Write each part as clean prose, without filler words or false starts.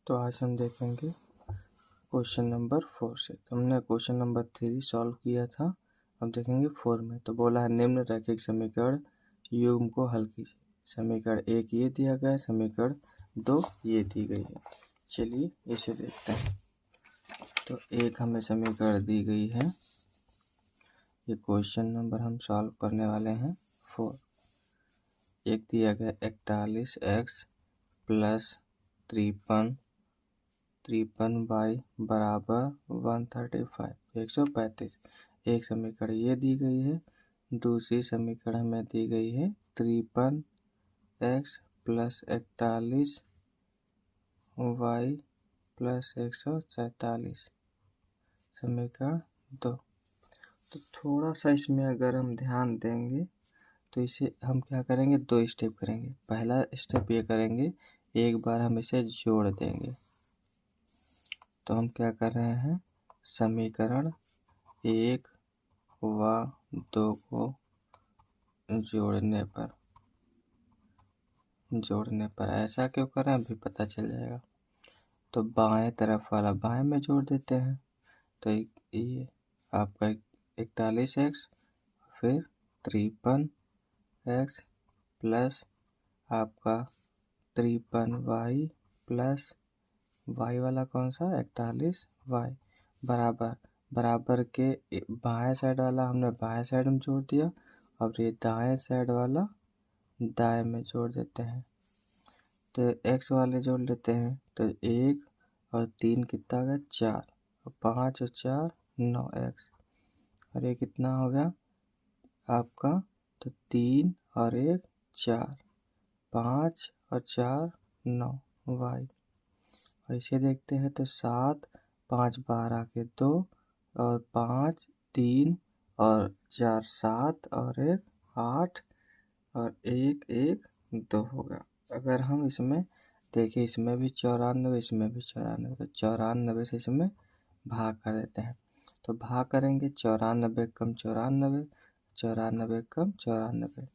तो आज हम देखेंगे क्वेश्चन नंबर 4 से। तो हमने क्वेश्चन नंबर 3 सॉल्व किया था, अब देखेंगे 4 में। तो बोला है निम्न रैखिक समीकरण युग्म को हल कीजिए। समीकरण 1 ये दिया गया है, समीकरण 2 ये दी गई है। चलिए इसे देखते हैं। तो एक हमें समीकरण दी गई है, ये क्वेश्चन नंबर हम सॉल्व करने वाले हैं 4। एक दिया गया 41x प्लस 53y बराबर 135 135। एक समीकरण ये दी गई है, दूसरी समीकरण हमें दी गई है 53x प्लस 41y प्लस 147। समीकरण 2। तो थोड़ा सा इसमें अगर हम ध्यान देंगे तो इसे हम क्या करेंगे, 2 स्टेप करेंगे। पहला स्टेप ये करेंगे, एक बार हम इसे जोड़ देंगे। तो हम क्या कर रहे हैं, समीकरण 1 व 2 को जोड़ने पर ऐसा क्यों कर रहे हैं अभी पता चल जाएगा। तो बाएं तरफ वाला बाएं में जोड़ देते हैं। तो ये आपका 41x फिर 53x प्लस आपका 53y प्लस y वाला कौन सा 41y बराबर के बाएं साइड वाला हमने बाएं साइड में जोड़ दिया, और ये दाएं साइड वाला दाएं में जोड़ देते हैं। तो x वाले जोड़ लेते हैं। तो 1 और 3 कितना गया 4, और 5 और 4 9x, और ये कितना हो गया आपका, तो 3 और 1 4, 5 और 4 9 y। और इसे देखते हैं तो 7 5 12 के 2, और 5 3 और 4 7, और 1 8, और 1 1 2 होगा। अगर हम इसमें देखें, इसमें भी 94, इसमें भी 94, तो 94 से इसमें भाग कर देते हैं। तो भाग करेंगे 94 कम 94, 94 कम 94,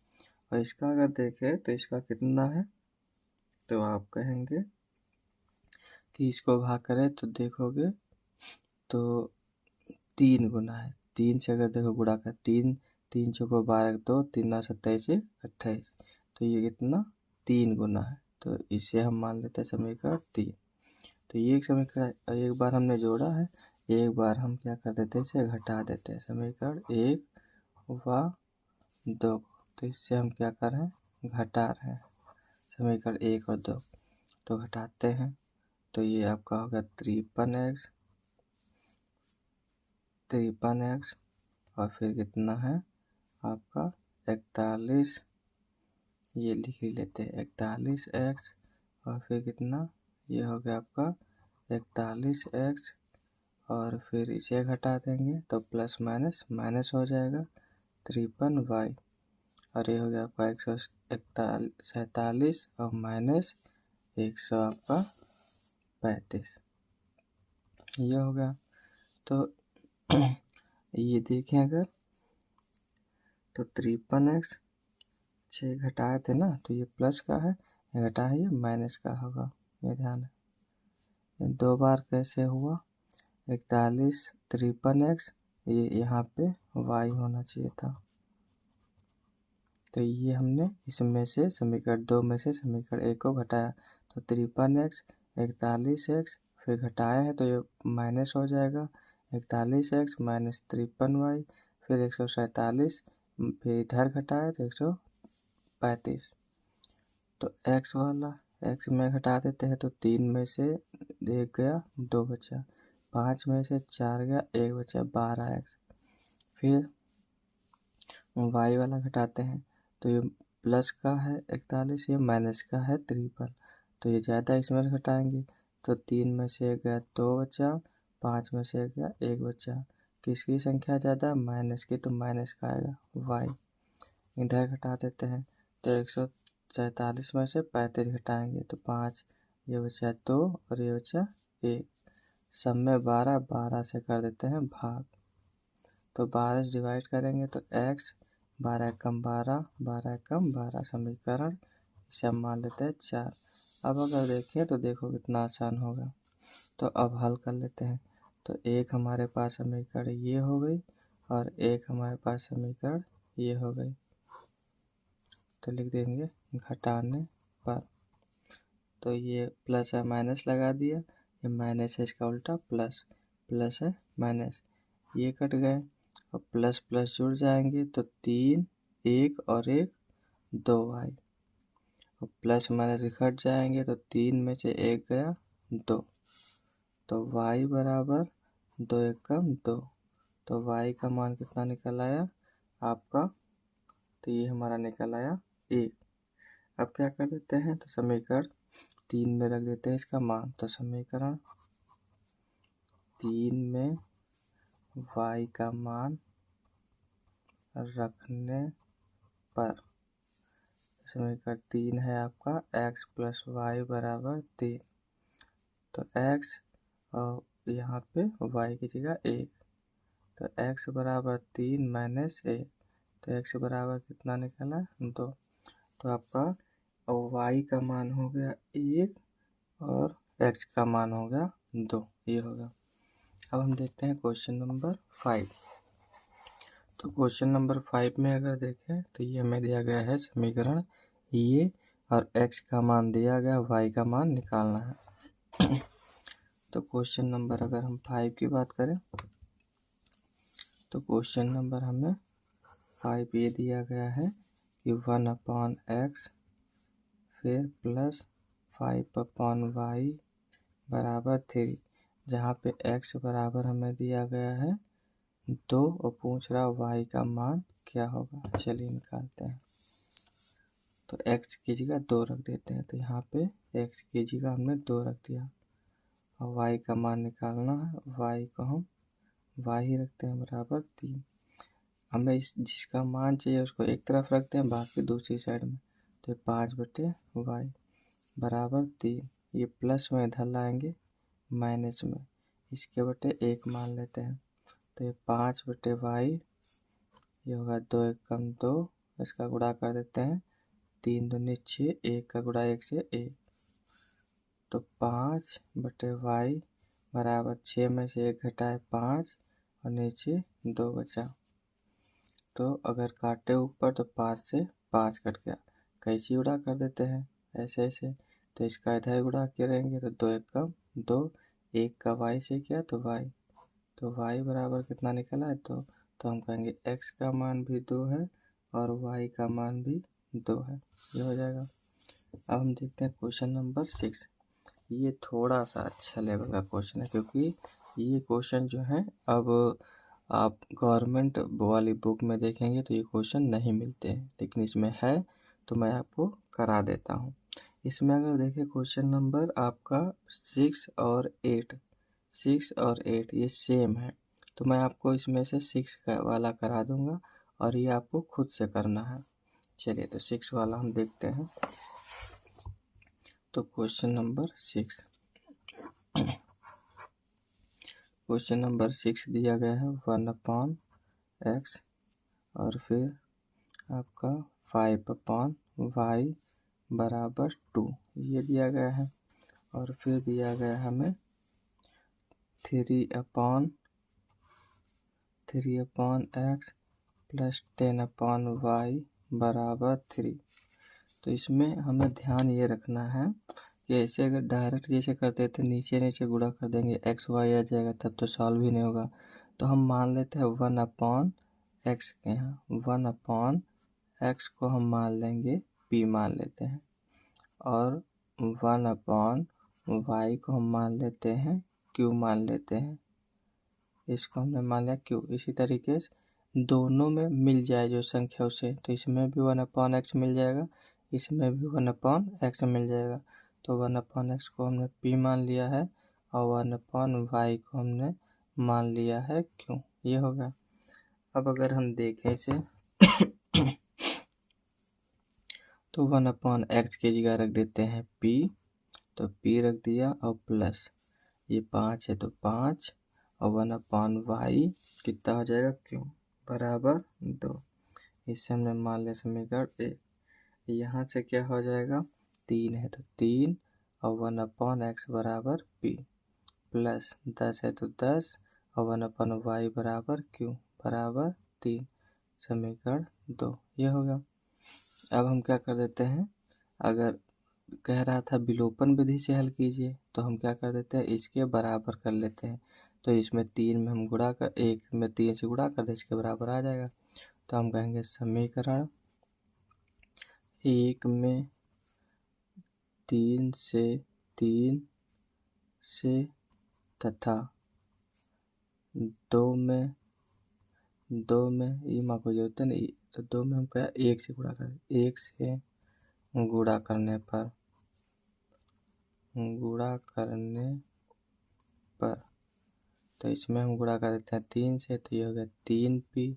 और इसका अगर देखें तो इसका कितना है, तो आप कहेंगे कि इसको भाग करें तो देखोगे तो 3 गुना है। 3 से अगर देखो गुणा कर, 3 3 चौको 12 2 3 9 27 28, तो ये कितना 3 गुना है। तो इसे हम मान लेते हैं समीकरण 3। तो ये एक समीकरण एक बार हमने जोड़ा है, एक बार हम क्या कर देते हैं, इसे घटा देते हैं समीकरण 1 व 2। तो इससे हम क्या कर रहे हैं, घटा रहे हैं समीकरण 1 और 2। तो घटाते हैं तो ये आपका होगा 53x और फिर कितना है आपका 41, ये लिख ही लेते हैं 41x, और फिर कितना ये हो गया आपका 41x, और फिर इसे घटा देंगे तो प्लस माइनस माइनस हो जाएगा 53y, और ये हो गया आपका 147 और माइनस 100 आपका 35, ये हो गया। तो ये देखें अगर, तो 53x 6 घटाए थे ना, तो ये प्लस का है, ये घटा है, ये माइनस का होगा, ये ध्यान है। ये 2 बार कैसे हुआ, 41 53x, ये यहाँ पे y होना चाहिए था। तो ये हमने इसमें से समीकरण 2 में से समीकरण 1 को घटाया, तो 53x 41x फिर घटाया है तो ये माइनस हो जाएगा 41x माइनस 53y, फिर 147, फिर इधर घटाया तो 135। तो x वाला x में घटा देते हैं तो 3 में से 1 गया 2 बचा, 5 में से 4 गया 1 बचा 12x। फिर y वाला घटाते हैं तो ये प्लस का है 41, ये माइनस का है 53, तो ये ज़्यादा इसमें घटाएंगे तो 3 में से 1 गया 2 बचा, 5 में से 1 गया 1 बचा। किसकी संख्या ज़्यादा, माइनस की, तो माइनस का आएगा y। इधर घटा देते हैं तो 147 में से 35 घटाएंगे तो 5, ये बचा 2 और ये बचा 1। सब में 12 12 से कर देते हैं भाग, तो 12 से डिवाइड करेंगे तो x 12 कम 12 12 कम 12, समीकरण इसे हम मान लेते हैं 4। अब अगर देखें तो देखो कितना आसान होगा। तो अब हल कर लेते हैं। तो एक हमारे पास समीकरण ये हो गई और एक हमारे पास समीकरण ये हो गई। तो लिख देंगे घटाने पर। तो ये प्लस है माइनस लगा दिया, ये माइनस है इसका उल्टा प्लस, प्लस है माइनस, ये कट गए और प्लस प्लस जुड़ जाएंगे तो 3, 1 और 1 2y, और प्लस माइनस घट जाएंगे तो 3 में से 1 गया 2, तो y बराबर 2 एकम 2। तो y का मान कितना निकल आया आपका, तो ये हमारा निकल आया 1। अब क्या कर देते हैं, तो समीकरण 3 में रख देते हैं इसका मान। तो समीकरण 3 में y का मान रखने पर समीकरण 3 है आपका x प्लस वाई बराबर 3। तो x और यहाँ पे y की जगह 1, तो x बराबर 3 माइनस 1, तो x बराबर कितना निकला 2। तो आपका y का मान हो गया 1 और x का मान हो गया 2, ये होगा। अब हम देखते हैं क्वेश्चन नंबर 5। तो क्वेश्चन नंबर 5 में अगर देखें तो ये हमें दिया गया है समीकरण ये, और x का मान दिया गया, y का मान निकालना है। तो क्वेश्चन नंबर अगर हम 5 की बात करें तो क्वेश्चन नंबर हमें 5 ये दिया गया है कि 1/x फिर प्लस 5/y बराबर 3, जहाँ पे x बराबर हमें दिया गया है 2 और पूछ रहा y का मान क्या होगा। चलिए निकालते हैं। तो x की जगह 2 रख देते हैं, तो यहाँ पे x की जगह हमने 2 रख दिया और y का मान निकालना है। y को हम y ही रखते हैं बराबर 3। हमें जिसका मान चाहिए उसको एक तरफ रखते हैं, बाकी दूसरी साइड में। तो 5/y बराबर 3, ये प्लस में इधर लाएंगे माइनस में, इसके बटे 1 मान लेते हैं। तो ये 5/y, ये होगा 2 एकम 2, इसका गुणा कर देते हैं 3 दूनी 6, 1 का गुणा 1 से 1, तो 5/y बराबर 6 में से 1 घटाए 5 और नीचे 2 बचा। तो अगर काटे ऊपर तो 5 से 5 कट गया, कैसे गुणा कर देते हैं ऐसे ऐसे, तो इसका इधर गुणा करेंगे तो 2 एकम 2, 1 का y से किया तो y, तो y बराबर कितना निकला है 2। तो हम कहेंगे x का मान भी 2 है और y का मान भी 2 है, ये हो जाएगा। अब हम देखते हैं क्वेश्चन नंबर 6। ये थोड़ा सा अच्छा लेवल का क्वेश्चन है, क्योंकि ये क्वेश्चन जो है अब आप गवर्नमेंट वाली बुक में देखेंगे तो ये क्वेश्चन नहीं मिलते हैं, लेकिन इसमें है तो मैं आपको करा देता हूँ। इसमें अगर देखें क्वेश्चन नंबर आपका 6 और 8, 6 और 8 ये सेम है, तो मैं आपको इसमें से 6 वाला करा दूंगा और ये आपको खुद से करना है। चलिए तो 6 वाला हम देखते हैं। तो क्वेश्चन नंबर 6, क्वेश्चन नंबर 6 दिया गया है 1/x और फिर आपका 5/y बराबर 2, ये दिया गया है। और फिर दिया गया हमें 3/x प्लस 10/y बराबर 3। तो इसमें हमें ध्यान ये रखना है कि ऐसे अगर डायरेक्ट जैसे करते थे नीचे नीचे गुणा कर देंगे x y आ जाएगा, तब तो सॉल्व ही नहीं होगा। तो हम मान लेते हैं 1/x के यहाँ 1/x को हम मान लेंगे p मान लेते हैं, और 1/y को हम मान लेते हैं q मान लेते हैं, इसको हमने मान लिया q। इसी तरीके से दोनों में मिल जाए जो संख्या उसे, तो इसमें भी 1/x मिल जाएगा, इसमें भी 1/x मिल जाएगा। तो 1/x को हमने p मान लिया है और 1/y को हमने मान लिया है q, ये होगा। अब अगर हम देखें इसे तो 1/x की जगह रख देते हैं p, तो p रख दिया और प्लस ये 5 है तो 5 और 1/y कितना हो जाएगा q बराबर 2। इससे हमने मान लिया समीकरण 1। यहाँ से क्या हो जाएगा 3 है तो 3 और 1/x बराबर p प्लस 10 है तो 10 और 1/y बराबर q बराबर 3। समीकरण 2 ये होगा। अब हम क्या कर देते हैं, अगर कह रहा था विलोपन विधि से हल कीजिए तो हम क्या कर देते हैं, इसके बराबर कर लेते हैं। तो इसमें 3 में हम गुणा कर, 1 में 3 से गुणा कर दे, इसके बराबर आ जाएगा। तो हम कहेंगे समीकरण 1 में 3 से तथा 2 में ये माफ को जरूरत है नहीं, तो 2 में हम क्या 1 से गुणा करें, 1 से गुणा करने पर तो इसमें हम गुणा कर देते हैं 3 से, तो ये हो गया 3p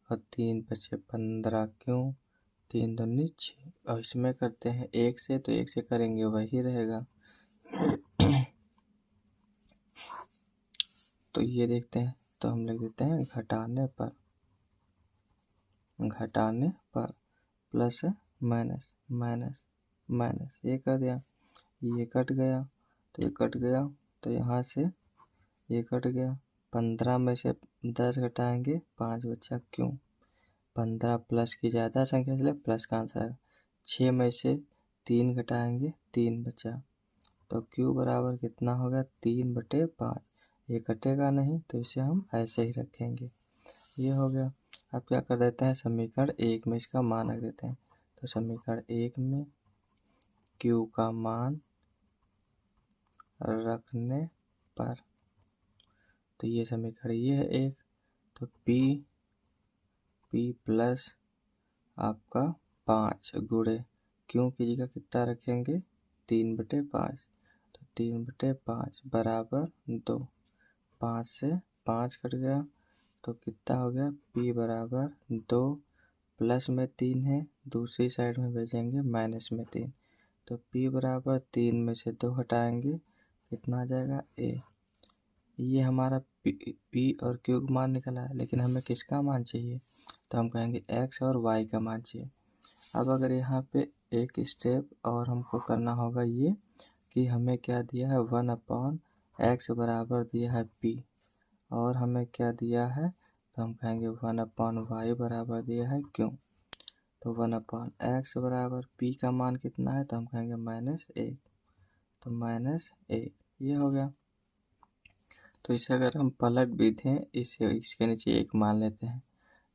और 3 बचे 15 क्यों, 3 दूनी 6। और इसमें करते हैं 1 से, तो 1 से करेंगे वही रहेगा। तो ये देखते हैं, तो हम लिख देते हैं घटाने पर प्लस माइनस माइनस ये कर दिया, ये कट गया, तो ये कट गया, तो यहाँ से ये कट गया। 15 में से 10 घटाएंगे 5 बचा क्यों, 15 प्लस की ज़्यादा संख्या इसलिए प्लस का आंसर है। 6 में से 3 घटाएंगे 3 बचा, तो क्यू बराबर कितना होगा 3/5। ये कटेगा नहीं तो इसे हम ऐसे ही रखेंगे। ये हो गया। अब क्या कर देते हैं, समीकरण 1 में इसका मान रख देते हैं। तो समीकरण 1 में क्यू का मान रखने पर, तो ये समीकरण ये है एक, तो p प्लस आपका 5 गुणे क्यों की जगह कितना रखेंगे 3/5, तो 3/5 बराबर 2। 5 से 5 कट गया, तो कितना हो गया p बराबर 2, प्लस में 3 है, दूसरी साइड में भेजेंगे माइनस में 3, तो p बराबर 3 में से 2 हटाएंगे कितना आ जाएगा a। ये हमारा p और q का मान निकला है, लेकिन हमें किसका मान चाहिए, तो हम कहेंगे x और y का मान चाहिए। अब अगर यहाँ पे एक स्टेप और हमको करना होगा ये कि हमें क्या दिया है 1/x बराबर दिया है p, और हमें क्या दिया है, तो हम कहेंगे 1/y बराबर दिया है q। तो 1/x बराबर p का मान कितना है, तो हम कहेंगे -1, तो -1 ये हो गया। तो इसे अगर हम पलट भी दें, इसके नीचे 1 मान लेते हैं,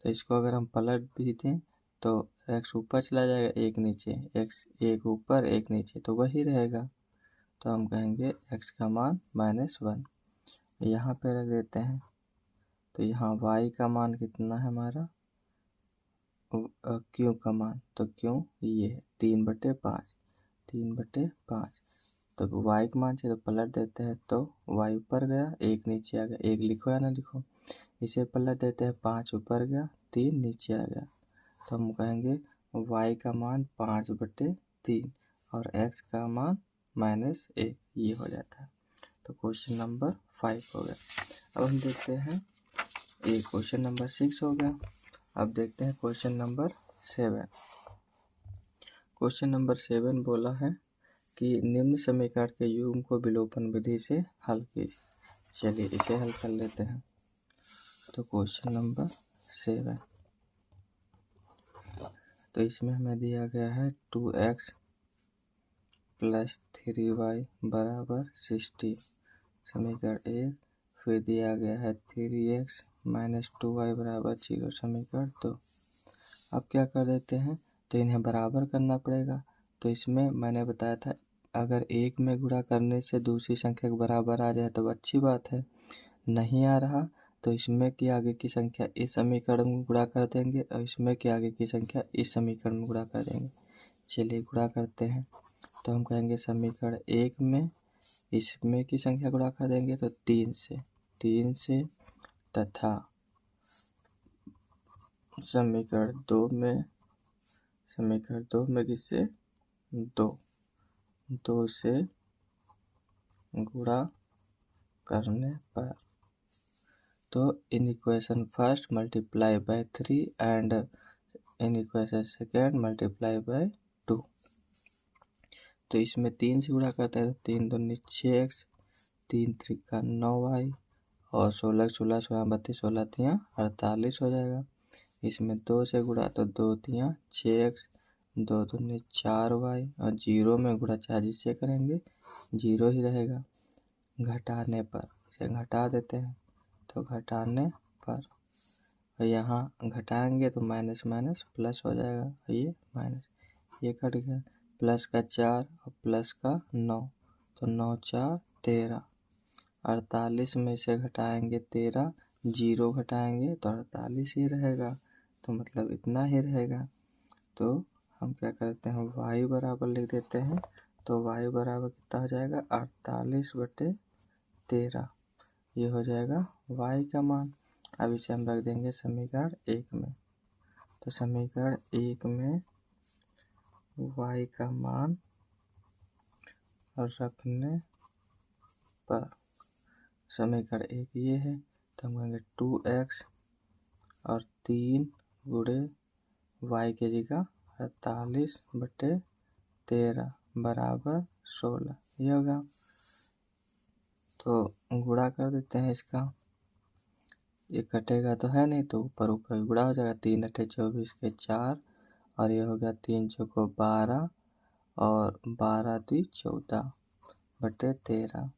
तो इसको अगर हम पलट भी दें तो x ऊपर चला जाएगा, 1 नीचे, x 1 ऊपर 1 नीचे, तो वही रहेगा। तो हम कहेंगे x का मान -1 यहाँ पे रख देते हैं। तो यहाँ y का मान कितना है हमारा, q का मान, तो q ये है 3/5, तो y का मान चाहिए तो पलट देते हैं, तो y ऊपर गया 1 नीचे आ गया, 1 लिखो या ना लिखो, इसे पलट देते हैं 5 ऊपर गया 3 नीचे आ गया, तो हम कहेंगे y का मान 5/3 और x का मान -1 ये हो जाता है। तो क्वेश्चन नंबर 5 हो गया। अब हम देखते हैं, ये क्वेश्चन नंबर 6 हो गया। अब देखते हैं क्वेश्चन नंबर 7। क्वेश्चन नंबर 7 बोला है कि निम्न समीकरण के युग्म को विलोपन विधि से हल कीजिए। चलिए इसे हल कर लेते हैं। तो क्वेश्चन नंबर 7, तो इसमें हमें दिया गया है 2x + 3y बराबर 16, समीकरण 1। फिर दिया गया है 3x - 2y बराबर 0, समीकरण 2। अब क्या कर देते हैं, तो इन्हें बराबर करना पड़ेगा। तो इसमें मैंने बताया था अगर 1 में गुणा करने से दूसरी संख्या के बराबर आ जाए तो अच्छी बात है, नहीं आ रहा तो इसमें की आगे की संख्या इस समीकरण में गुणा कर देंगे और इसमें की आगे की संख्या इस समीकरण में गुणा कर देंगे। चलिए गुणा करते हैं। तो हम कहेंगे समीकरण 1 में इसमें की संख्या गुणा कर देंगे तो 3 से तथा समीकरण 2 में किससे 2 से गुणा करने पर, तो in equation first multiply by 3 and in equation second multiply by 2। तो इसमें 3 से गुणा करते हैं तो 3 दूनी 6x, 3 त्रिका 9y और 16 16 16 32 16 तियाँ 48 हो जाएगा। इसमें 2 से गुणा तो 2 तियाँ 6x, 2 दूनी 4y और 0 में गुणा 4 जिससे करेंगे 0 ही रहेगा। घटाने पर इसे घटा देते हैं तो घटाने पर और यहाँ घटाएंगे तो माइनस माइनस प्लस हो जाएगा, ये माइनस, ये कट गया, प्लस का 4 और प्लस का 9 तो 9 4 13, 48 में से घटाएंगे 13, 0 घटाएंगे तो 48 ही रहेगा, तो मतलब इतना ही रहेगा। तो हम क्या करते हैं y बराबर लिख देते हैं, तो y बराबर कितना हो जाएगा 48/13, ये हो जाएगा y का मान। अब इसे हम रख देंगे समीकरण 1 में, तो समीकरण 1 में y का मान रखने पर समीकरण 1 ये है, तो हम कहेंगे 2x और 3 गुणे y की जगह 48/13 बराबर 16, ये होगा। तो गुणा कर देते हैं इसका, ये कटेगा तो है नहीं तो ऊपर ऊपर गुणा हो जाएगा, 3 अठे 24 के 4 और ये हो गया 3 चौको 12 और 12 × 14/13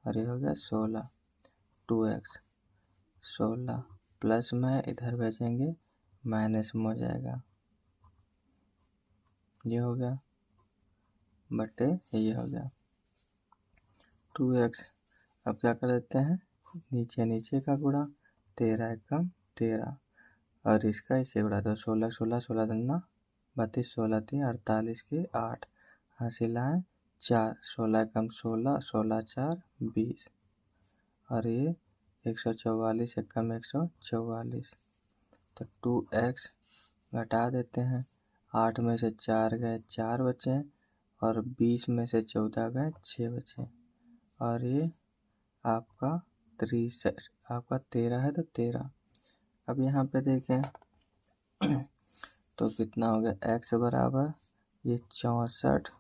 और ये हो गया 16, 2x 16 प्लस में इधर भेजेंगे माइनस में हो जाएगा, ये हो गया बटे ये हो गया 2x। अब क्या कर देते हैं नीचे नीचे का गुणा, 13 एकम 13 और इसका इसे गुणा तो 16 16 16 दूना 32 16 3 48 के 8 हासिल आए 4, 16 एकम 16 16 4 20 और ये 144 एकम 144, तो 2x घटा देते हैं, 8 में से 4 गए 4 बचे और 20 में से 14 गए 6 बचे और ये आपका 63, आपका 13 है तो 13। अब यहाँ पे देखें तो कितना हो गया x बराबर ये 64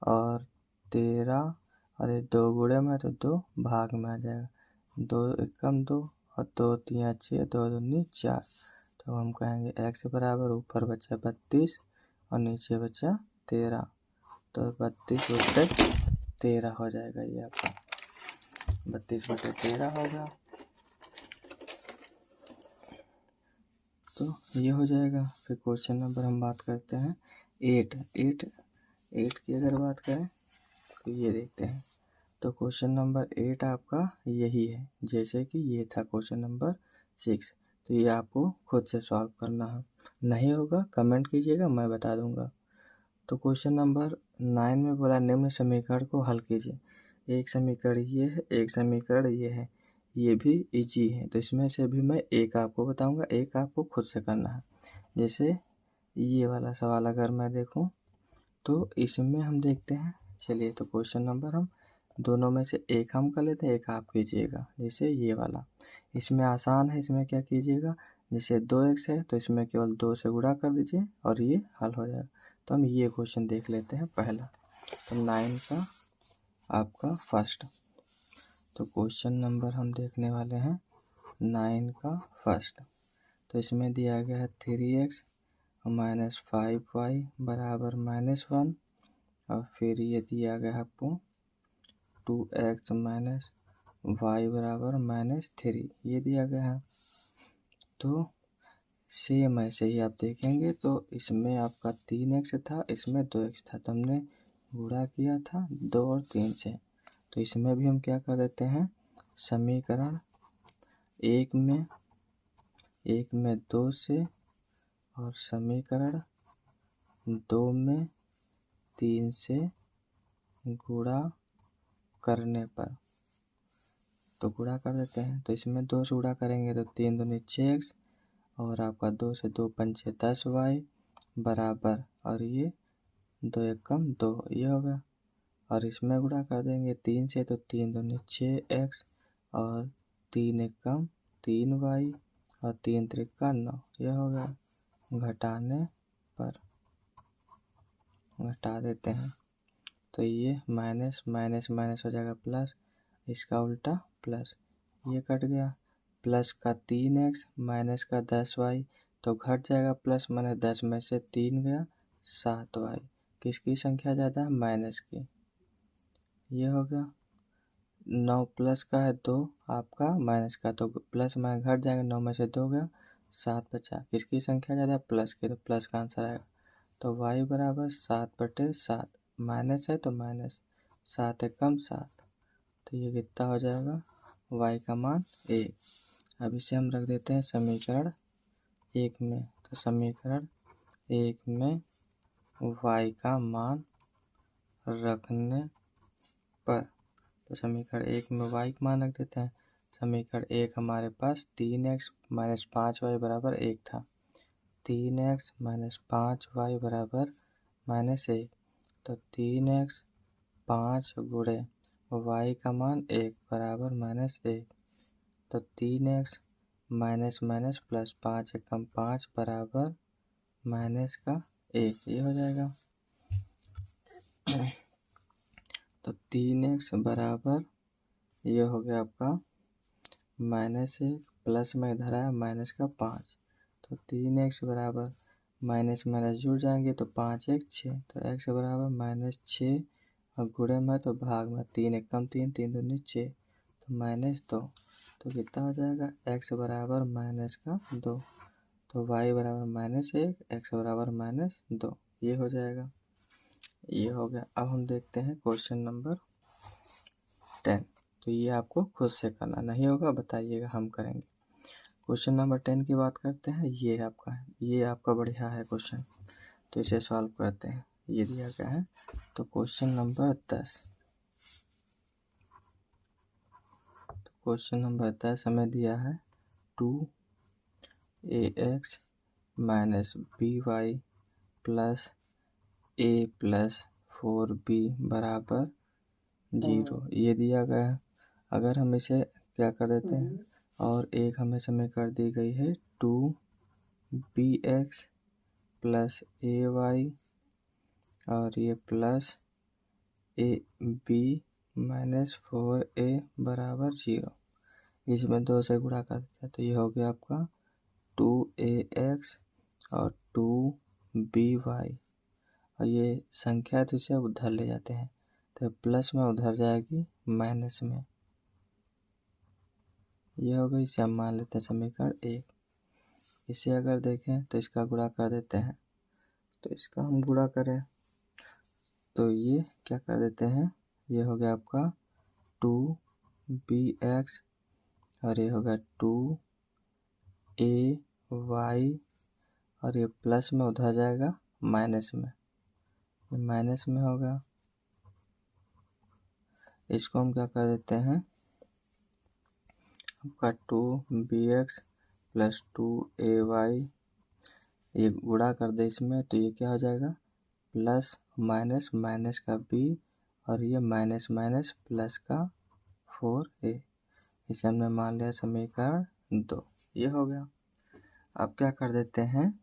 और 13 और ये 2 गुणे में तो 2 भाग में आ जाएगा, 2 एकम 2 और 2 तियाँ 6 2 दूनी 4, तो हम कहेंगे x बराबर ऊपर बचा 32 और नीचे बचा 13, तो 32/13 हो जाएगा, ये आपका 32/13 होगा। तो ये हो जाएगा। फिर क्वेश्चन नंबर हम बात करते हैं 8 की अगर बात करें तो ये देखते हैं, तो क्वेश्चन नंबर 8 आपका यही है जैसे कि ये था क्वेश्चन नंबर 6, तो ये आपको खुद से सॉल्व करना है, नहीं होगा कमेंट कीजिएगा मैं बता दूंगा। तो क्वेश्चन नंबर 9 में बोला निम्न समीकरण को हल कीजिए, एक समीकरण ये है एक समीकरण ये है, ये भी इजी है, तो इसमें से भी मैं एक आपको बताऊंगा, एक आपको खुद से करना है। जैसे ये वाला सवाल अगर मैं देखूं तो इसमें हम देखते हैं, चलिए तो क्वेश्चन नंबर हम दोनों में से एक हम कर लेते हैं, एक आप कीजिएगा। जैसे ये वाला इसमें आसान है, इसमें क्या कीजिएगा जैसे 2x है तो इसमें केवल 2 से गुणा कर दीजिए और ये हल हो जाएगा। तो हम ये क्वेश्चन देख लेते हैं पहला, तो 9 का आपका फर्स्ट, तो क्वेश्चन नंबर हम देखने वाले हैं 9 का फर्स्ट। तो इसमें दिया गया है 3x माइनस 5y बराबर -1 और फिर ये दिया गया है आपको 2x माइनस y बराबर -3, ये दिया गया है। तो सेम ऐसे ही आप देखेंगे तो इसमें आपका 3x था, इसमें 2x था, तो हमने गुणा किया था 2 और 3 से, तो इसमें भी हम क्या कर देते हैं समीकरण एक में 2 से और समीकरण 2 में 3 से गुणा करने पर, तो गुणा कर देते हैं, तो इसमें 2 से गुणा करेंगे तो 3 दूनी 6x और आपका 2 से 2 पंचे 10y बराबर और ये 2 एकम 2, ये होगा और इसमें गुणा कर देंगे 3 से तो 3 दूनी 6x और 3 एकम 3y और 3 त्रिका 9, यह होगा। घटाने पर घटा देते हैं तो ये माइनस माइनस माइनस हो जाएगा प्लस, इसका उल्टा प्लस, ये कट गया। प्लस का 3x माइनस का 10y, तो घट जाएगा, प्लस माइनस 10 में से 3 गया 7y। किसकी संख्या ज़्यादा है? माइनस की। ये हो गया। 9 प्लस का है 2 आपका माइनस का, तो प्लस माइनस घट जाएगा, 9 में से 2 गया 7 बचा। किसकी संख्या ज़्यादा है? प्लस की, तो प्लस का आंसर आएगा। तो y बराबर 7/7, माइनस है तो माइनस, 7 एकम 7, तो ये कितना हो जाएगा? y का मान 1। अब इसे हम रख देते हैं समीकरण 1 में। तो समीकरण 1 में y का मान रखने पर, तो समीकरण 1 में y का मान रख देते हैं। समीकरण 1 हमारे पास 3x माइनस 5y बराबर 1 था। 3x माइनस 5y बराबर -1, तो 3x 5 गुणे y का मान 1 बराबर -1, तो 3x माइनस माइनस प्लस 5 एकम 5 बराबर माइनस का 1, ये हो जाएगा। तो 3x बराबर ये हो गया आपका -1, प्लस में इधर आया माइनस का 5, तो 3x बराबर माइनस माइनस जुड़ जाएंगे, तो 5 1 6, तो x बराबर -6 और गुणे में तो भाग में 3 एकम 3, 3 दूनी 6, तो -2, तो कितना हो जाएगा? x बराबर माइनस का 2, तो y बराबर -1, x बराबर -2, ये हो जाएगा। ये हो गया। अब हम देखते हैं क्वेश्चन नंबर 10। तो ये आपको खुद से करना, नहीं होगा बताइएगा, हम करेंगे। क्वेश्चन नंबर 10 की बात करते हैं। ये आपका बढ़िया है क्वेश्चन, तो इसे सॉल्व करते हैं। ये दिया गया है। तो क्वेश्चन नंबर 10, हमें दिया है 2ax minus by plus a plus 4b बराबर 0, ये दिया गया है। अगर हम इसे क्या कर देते हैं, और एक हमें समीकरण दी गई है 2bx प्लस ay और ये प्लस ab माइनस 4a बराबर 0, इसमें 2 से गुणा कर देते हैं, तो ये हो गया आपका 2ax और 2by, और ये संख्या तो इसे उधर ले जाते हैं, तो प्लस में उधर जाएगी माइनस में, ये हो गई। इसे हम मान लेते हैं समीकरण 1। इसे अगर देखें तो इसका गुणा कर देते हैं, तो इसका हम गुणा करें तो ये क्या कर देते हैं, ये हो गया आपका 2bx और ये होगा 2ay और ये प्लस में उधर जाएगा माइनस में, ये माइनस में होगा। इसको हम क्या कर देते हैं, आपका 2bx प्लस 2ay, ये गुणा कर दे इसमें, तो ये क्या हो जाएगा, प्लस माइनस माइनस का b और ये माइनस माइनस प्लस का 4a, इसे हमने मान लिया समीकरण 2, ये हो गया। अब क्या कर देते हैं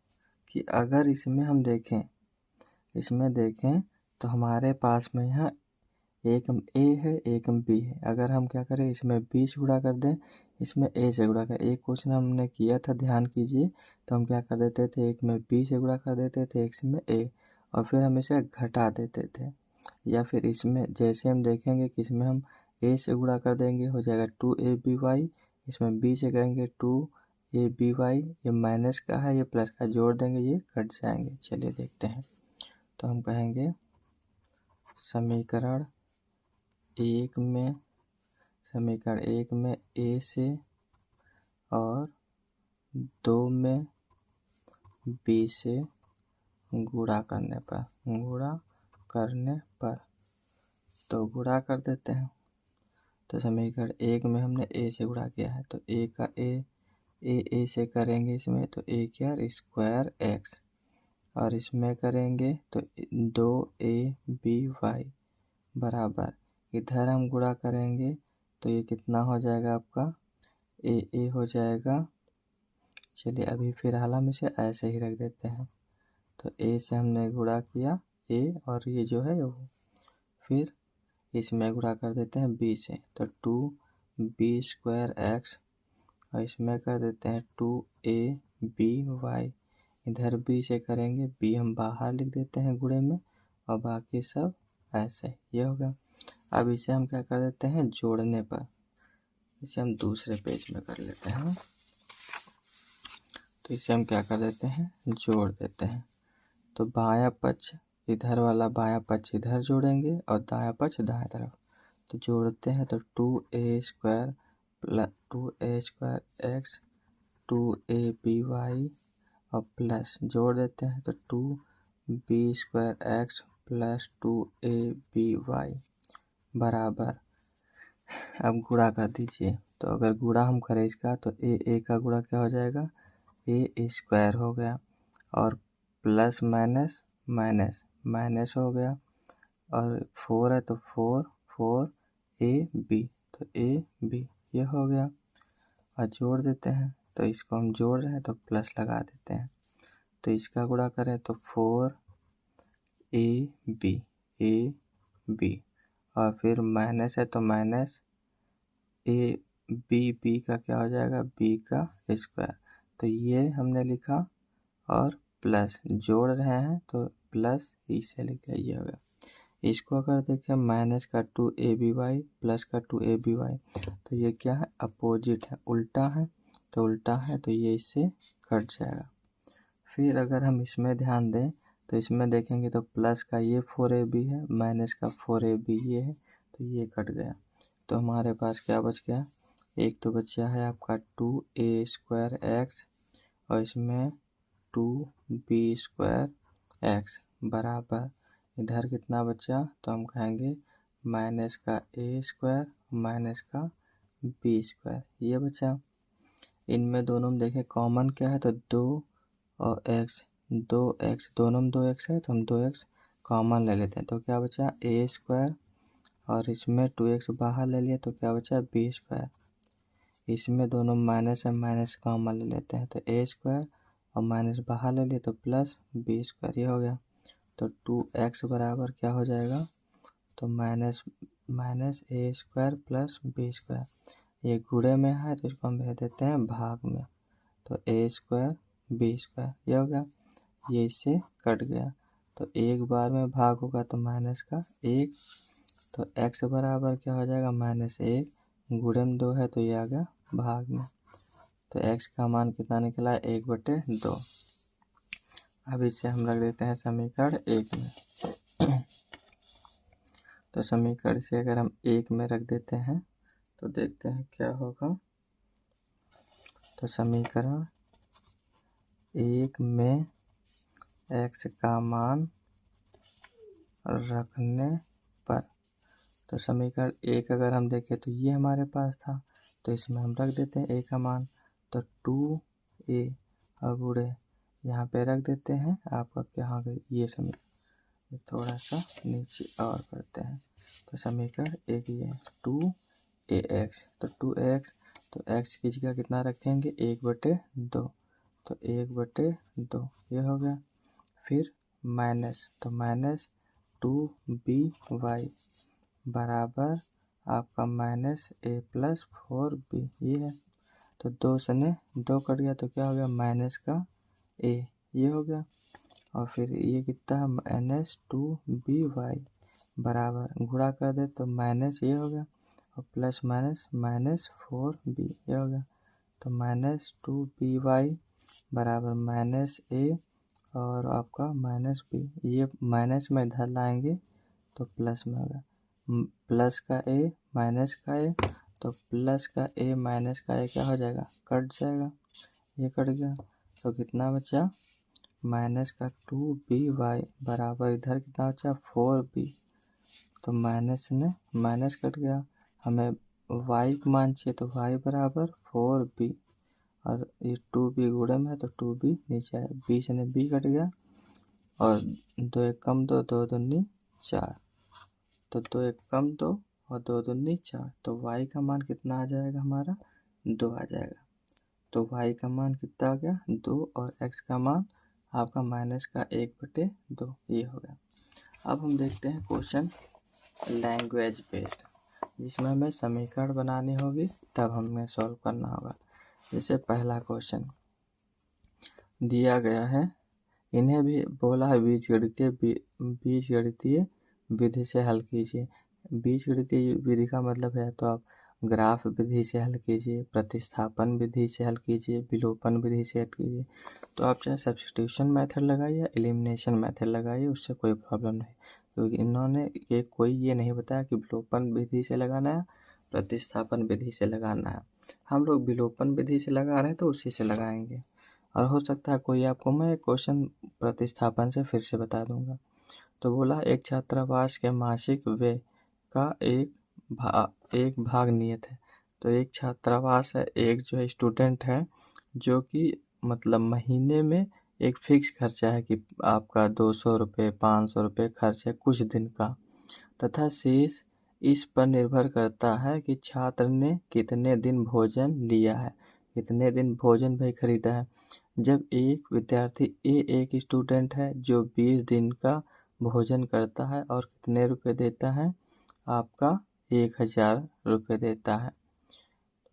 कि अगर इसमें हम देखें, तो हमारे पास में यहाँ एक a है एक b है। अगर हम क्या करें, इसमें b से गुणा कर दें, इसमें a से गुणा करें। एक क्वेश्चन हमने किया था, ध्यान कीजिए, तो हम क्या कर देते थे, एक में b से गुणा कर देते थे, एक में a, और फिर हम इसे घटा देते थे। या फिर इसमें जैसे हम देखेंगे कि इसमें हम a से गुणा कर देंगे, हो जाएगा 2aby, इसमें b से करेंगे 2aby, ये माइनस का है, ये प्लस का, जोड़ देंगे, ये कट जाएंगे। चलिए देखते हैं। तो हम कहेंगे समीकरण 1 में a से और 2 में b से गुणा करने पर, तो गुणा कर देते हैं। तो समीकरण 1 में हमने a से गुणा किया है, तो a का a से करेंगे इसमें, तो a क्या स्क्वायर x, और इसमें करेंगे तो 2aby बराबर, इधर हम गुणा करेंगे तो ये कितना हो जाएगा आपका, a हो जाएगा। चलिए अभी फिलहाल हम इसे ऐसे ही रख देते हैं। तो a से हमने गुणा किया a, और ये जो है वो, फिर इसमें गुणा कर देते हैं b से, तो 2b² x, और इसमें कर देते हैं 2aby, इधर b से करेंगे, b हम बाहर लिख देते हैं गुणे में, और बाकी सब ऐसे। ये होगा। अब इसे हम क्या कर देते हैं, जोड़ने पर इसे हम दूसरे पेज में कर लेते हैं। तो इसे हम क्या कर देते हैं, जोड़ देते हैं। तो बायां पक्ष इधर वाला बायां पक्ष इधर जोड़ेंगे और दायां पक्ष दाएं तरफ। तो जोड़ते हैं तो 2a² plus 2a² x 2aby और प्लस जोड़ देते हैं तो 2b² x प्लस 2aby बराबर, अब गुणा कर दीजिए। तो अगर गुणा हम करें इसका तो a का गुणा क्या हो जाएगा, a² हो गया, और प्लस माइनस माइनस माइनस हो गया, और 4 है तो 4ab, तो ab ये हो गया। और जोड़ देते हैं, तो इसको हम जोड़ रहे हैं तो प्लस लगा देते हैं। तो इसका गुणा करें तो 4ab, और फिर माइनस है तो माइनस b का क्या हो जाएगा, b का स्क्वायर। तो ये हमने लिखा, और प्लस जोड़ रहे हैं तो प्लस इसे लिखा, ये हो गया। इसको अगर देखें माइनस का 2aby प्लस का 2aby, तो ये क्या है, अपोजिट है, उल्टा है, तो उल्टा है तो ये इससे कट जाएगा। फिर अगर हम इसमें ध्यान दें तो इसमें देखेंगे तो प्लस का ये 4ab है, माइनस का 4ab ये है, तो ये कट गया। तो हमारे पास क्या बच गया, एक तो बचा है आपका 2a² x, और इसमें 2b² x बराबर, इधर कितना बचा, तो हम कहेंगे माइनस का a² माइनस का b², ये बचा। इनमें दोनों में देखें कॉमन क्या है, तो 2 और x, 2x दोनों में 2x है तो हम 2x कॉमन ले लेते हैं, तो क्या बचा a², और इसमें 2x बाहर ले लिया तो क्या बचा b²। इसमें दोनों माइनस है, माइनस कॉमन ले लेते हैं तो a² और माइनस बाहर ले लिए तो प्लस b², ये हो गया। तो 2x बराबर क्या हो जाएगा, तो minus minus a² plus b², ये गुणे में है तो इसको हम भेज देते हैं भाग में, तो a² b², ये हो गया। ये इससे कट गया, तो एक बार में भाग होगा तो माइनस का 1, तो x बराबर क्या हो जाएगा, -1, गुणे में 2 है तो ये आ गया भाग में। तो x का मान कितना निकला है, 1/2। अब इसे हम रख देते हैं समीकरण 1 में। तो समीकरण से अगर हम 1 में रख देते हैं तो देखते हैं क्या होगा। तो समीकरण 1 में x का मान रखने पर, तो समीकरण 1 अगर हम देखें तो ये हमारे पास था, तो इसमें हम रख देते हैं a का मान, तो 2a और गुणे यहाँ पे रख देते हैं, आपका क्या हो गई ये समीकरण, थोड़ा सा नीचे और करते हैं। तो समीकरण 1 ये 2ax, तो 2ax, तो x की जगह कितना रखेंगे 1/2, तो 1/2 ये हो गया। फिर माइनस, तो माइनस 2by बराबर आपका -a प्लस 4b, ये है। तो 2 से 2 कट गया तो क्या हो गया, माइनस का a, ये हो गया। और फिर ये कितना है, -2by बराबर, गुणा कर दे तो माइनस ये हो गया, और प्लस माइनस -4b, ये हो गया। तो -2by बराबर -a और आपका -b, ये माइनस में इधर लाएंगे तो प्लस में होगा, प्लस का a माइनस का a, तो प्लस का a माइनस का a क्या हो जाएगा, कट जाएगा, ये कट गया। तो कितना बचा, माइनस का 2by बराबर इधर कितना बचा 4b, तो माइनस ने माइनस कट गया, हमें y का मान चाहिए तो y बराबर 4b, और ये 2b गुणे में है तो 2b नीचे है, b से b कट गया, और 2 1 कम 2, 2 दूनी 4, तो 2 1 कम 2 और 2 दूनी 4, तो y का मान कितना आ जाएगा हमारा 2 आ जाएगा। तो y का मान कितना आ गया 2, और x का मान आपका -1/2, ये हो गया। अब हम देखते हैं क्वेश्चन लैंग्वेज बेस्ड, जिसमें हमें समीकरण बनानी होगी तब हमें सॉल्व करना होगा। जैसे पहला क्वेश्चन दिया गया है, इन्हें भी बोला है बीजगणितीय विधि से हल कीजिए। बीजगणितीय विधि का मतलब है तो आप ग्राफ विधि से हल कीजिए, प्रतिस्थापन विधि से हल कीजिए, विलोपन विधि से हल कीजिए। तो आप चाहे सब्स्टिट्यूशन मेथड लगाइए या एलिमिनेशन मेथड लगाइए, उससे कोई प्रॉब्लम नहीं, क्योंकि इन्होंने ये नहीं बताया कि विलोपन विधि से लगाना है, प्रतिस्थापन विधि से लगाना है। हम लोग विलोपन विधि से लगा रहे हैं तो उसी से लगाएंगे। और हो सकता है कोई आपको मैं क्वेश्चन प्रतिस्थापन से फिर से बता दूंगा। तो बोला एक छात्रावास के मासिक व्यय का एक भाग नियत है। तो एक छात्रावास है, एक जो है स्टूडेंट है, जो कि मतलब महीने में एक फिक्स खर्चा है कि आपका 200 रुपये 500 रुपये खर्च है कुछ दिन का, तथा शेष इस पर निर्भर करता है कि छात्र ने कितने दिन भोजन लिया है, कितने दिन भोजन भाई खरीदा है। जब एक विद्यार्थी एक स्टूडेंट है जो 20 दिन का भोजन करता है और कितने रुपए देता है, आपका 1000 रुपये देता है।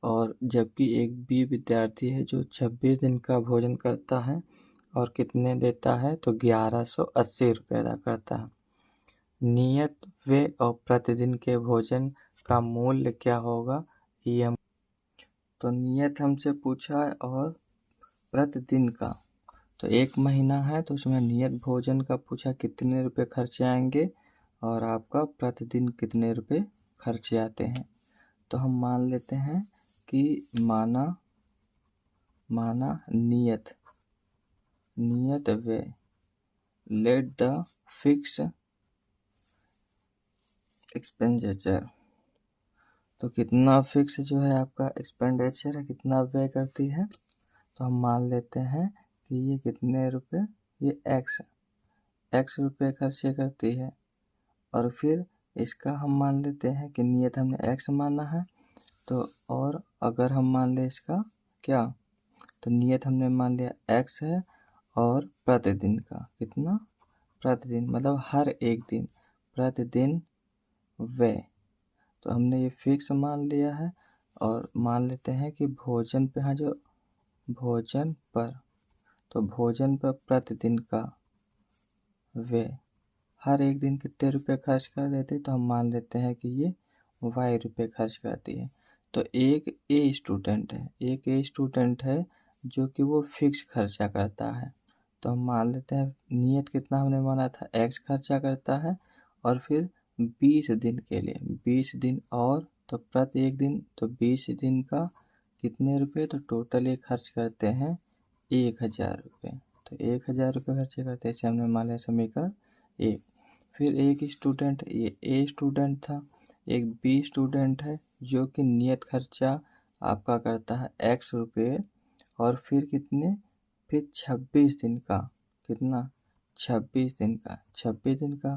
और जबकि एक बी विद्यार्थी है जो 26 दिन का भोजन करता है और कितने देता है, तो 1180 रुपये अदा करता है। नियत व्यय और प्रतिदिन के भोजन का मूल्य क्या होगा, ये हम तो नियत हमसे पूछा है और प्रतिदिन का, तो एक महीना है तो उसमें नियत भोजन का पूछा कितने रुपए खर्चे आएंगे और आपका प्रतिदिन कितने रुपए खर्चे आते हैं। तो हम मान लेते हैं कि माना नियत व्यय, लेट द फिक्स एक्सपेंडिचर, तो कितना फिक्स जो है आपका एक्सपेंडिचर है, कितना व्यय करती है, तो हम मान लेते हैं कि ये कितने रुपए, ये एक्स रुपये खर्चे करती है। और फिर इसका हम मान लेते हैं कि नियत हमने एक्स माना है, तो और अगर हम मान ले इसका क्या, तो नियत हमने मान लिया एक्स है और प्रतिदिन का कितना, प्रतिदिन मतलब हर एक दिन, प्रतिदिन व्यय, तो हमने ये फिक्स मान लिया है। और मान लेते हैं कि भोजन पे है, जो भोजन पर, तो भोजन पर प्रतिदिन का व्यय हर एक दिन कितने रुपए खर्च कर देते, तो हम मान लेते हैं कि ये वाई रुपये खर्च करती है। तो एक ए स्टूडेंट है जो कि वो फिक्स खर्चा करता है, तो हम मान लेते हैं नियत कितना हमने माना था, एक्स खर्चा करता है और फिर 20 दिन के लिए 20 दिन, और तो प्रति एक दिन, तो 20 दिन का कितने रुपए, तो टोटल ये खर्च करते हैं 1000 रुपये। तो 1000 रुपये खर्चे करते हैं, इसे हमने मान लिया समीकरण एक। फिर एक स्टूडेंट, ये ए स्टूडेंट था, एक बी स्टूडेंट है जो कि नियत खर्चा आपका करता है एक्स रुपये और फिर कितने, फिर 26 दिन का, कितना 26 दिन का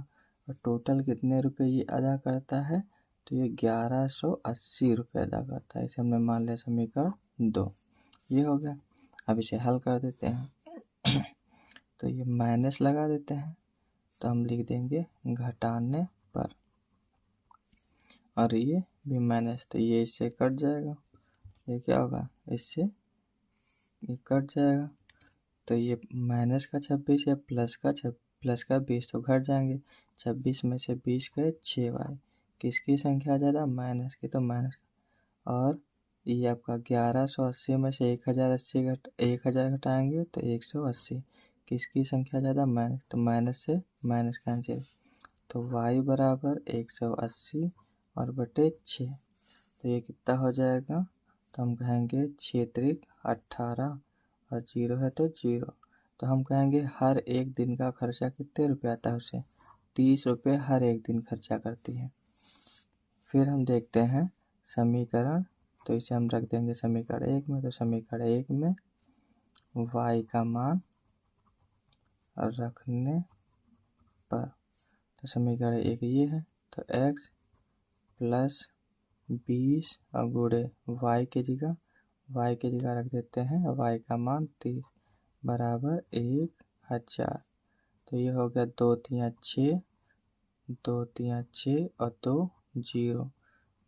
और टोटल कितने रुपए ये अदा करता है, तो ये 1180 रुपये अदा करता है। इसे हमने मान लिया समीकरण 2। ये हो गया। अब इसे हल कर देते हैं तो ये माइनस लगा देते हैं, तो हम लिख देंगे घटाने पर, और ये भी माइनस, तो ये इससे कट जाएगा, ये क्या होगा, इससे ये कट जाएगा। तो ये माइनस का 26 या प्लस का 20 तो घट जाएंगे। 26 में से 20 गए 6 वाई, किसकी संख्या ज़्यादा, माइनस की, तो माइनस। और ये आपका 1180 में से 1000 घटाएंगे तो 180, किसकी संख्या ज़्यादा, माइनस, तो माइनस से माइनस कैंसिल, तो y बराबर 180 और बटे 6, तो ये कितना हो जाएगा, तो हम कहेंगे 6 त्रिक 18 और 0 है तो 0, तो हम कहेंगे हर एक दिन का खर्चा कितने रुपये आता है उसे, 30 रुपये हर एक दिन खर्चा करती है। फिर हम देखते हैं समीकरण, तो इसे हम रख देंगे समीकरण 1 में, तो समीकरण 1 में y का मान रखने पर, तो समीकरण 1 ये है, तो x प्लस 20 और गुणे y की जगह रख देते हैं y का मान 30 बराबर 1000, तो ये हो गया 2 3 6 2 तिया 6 और 2 0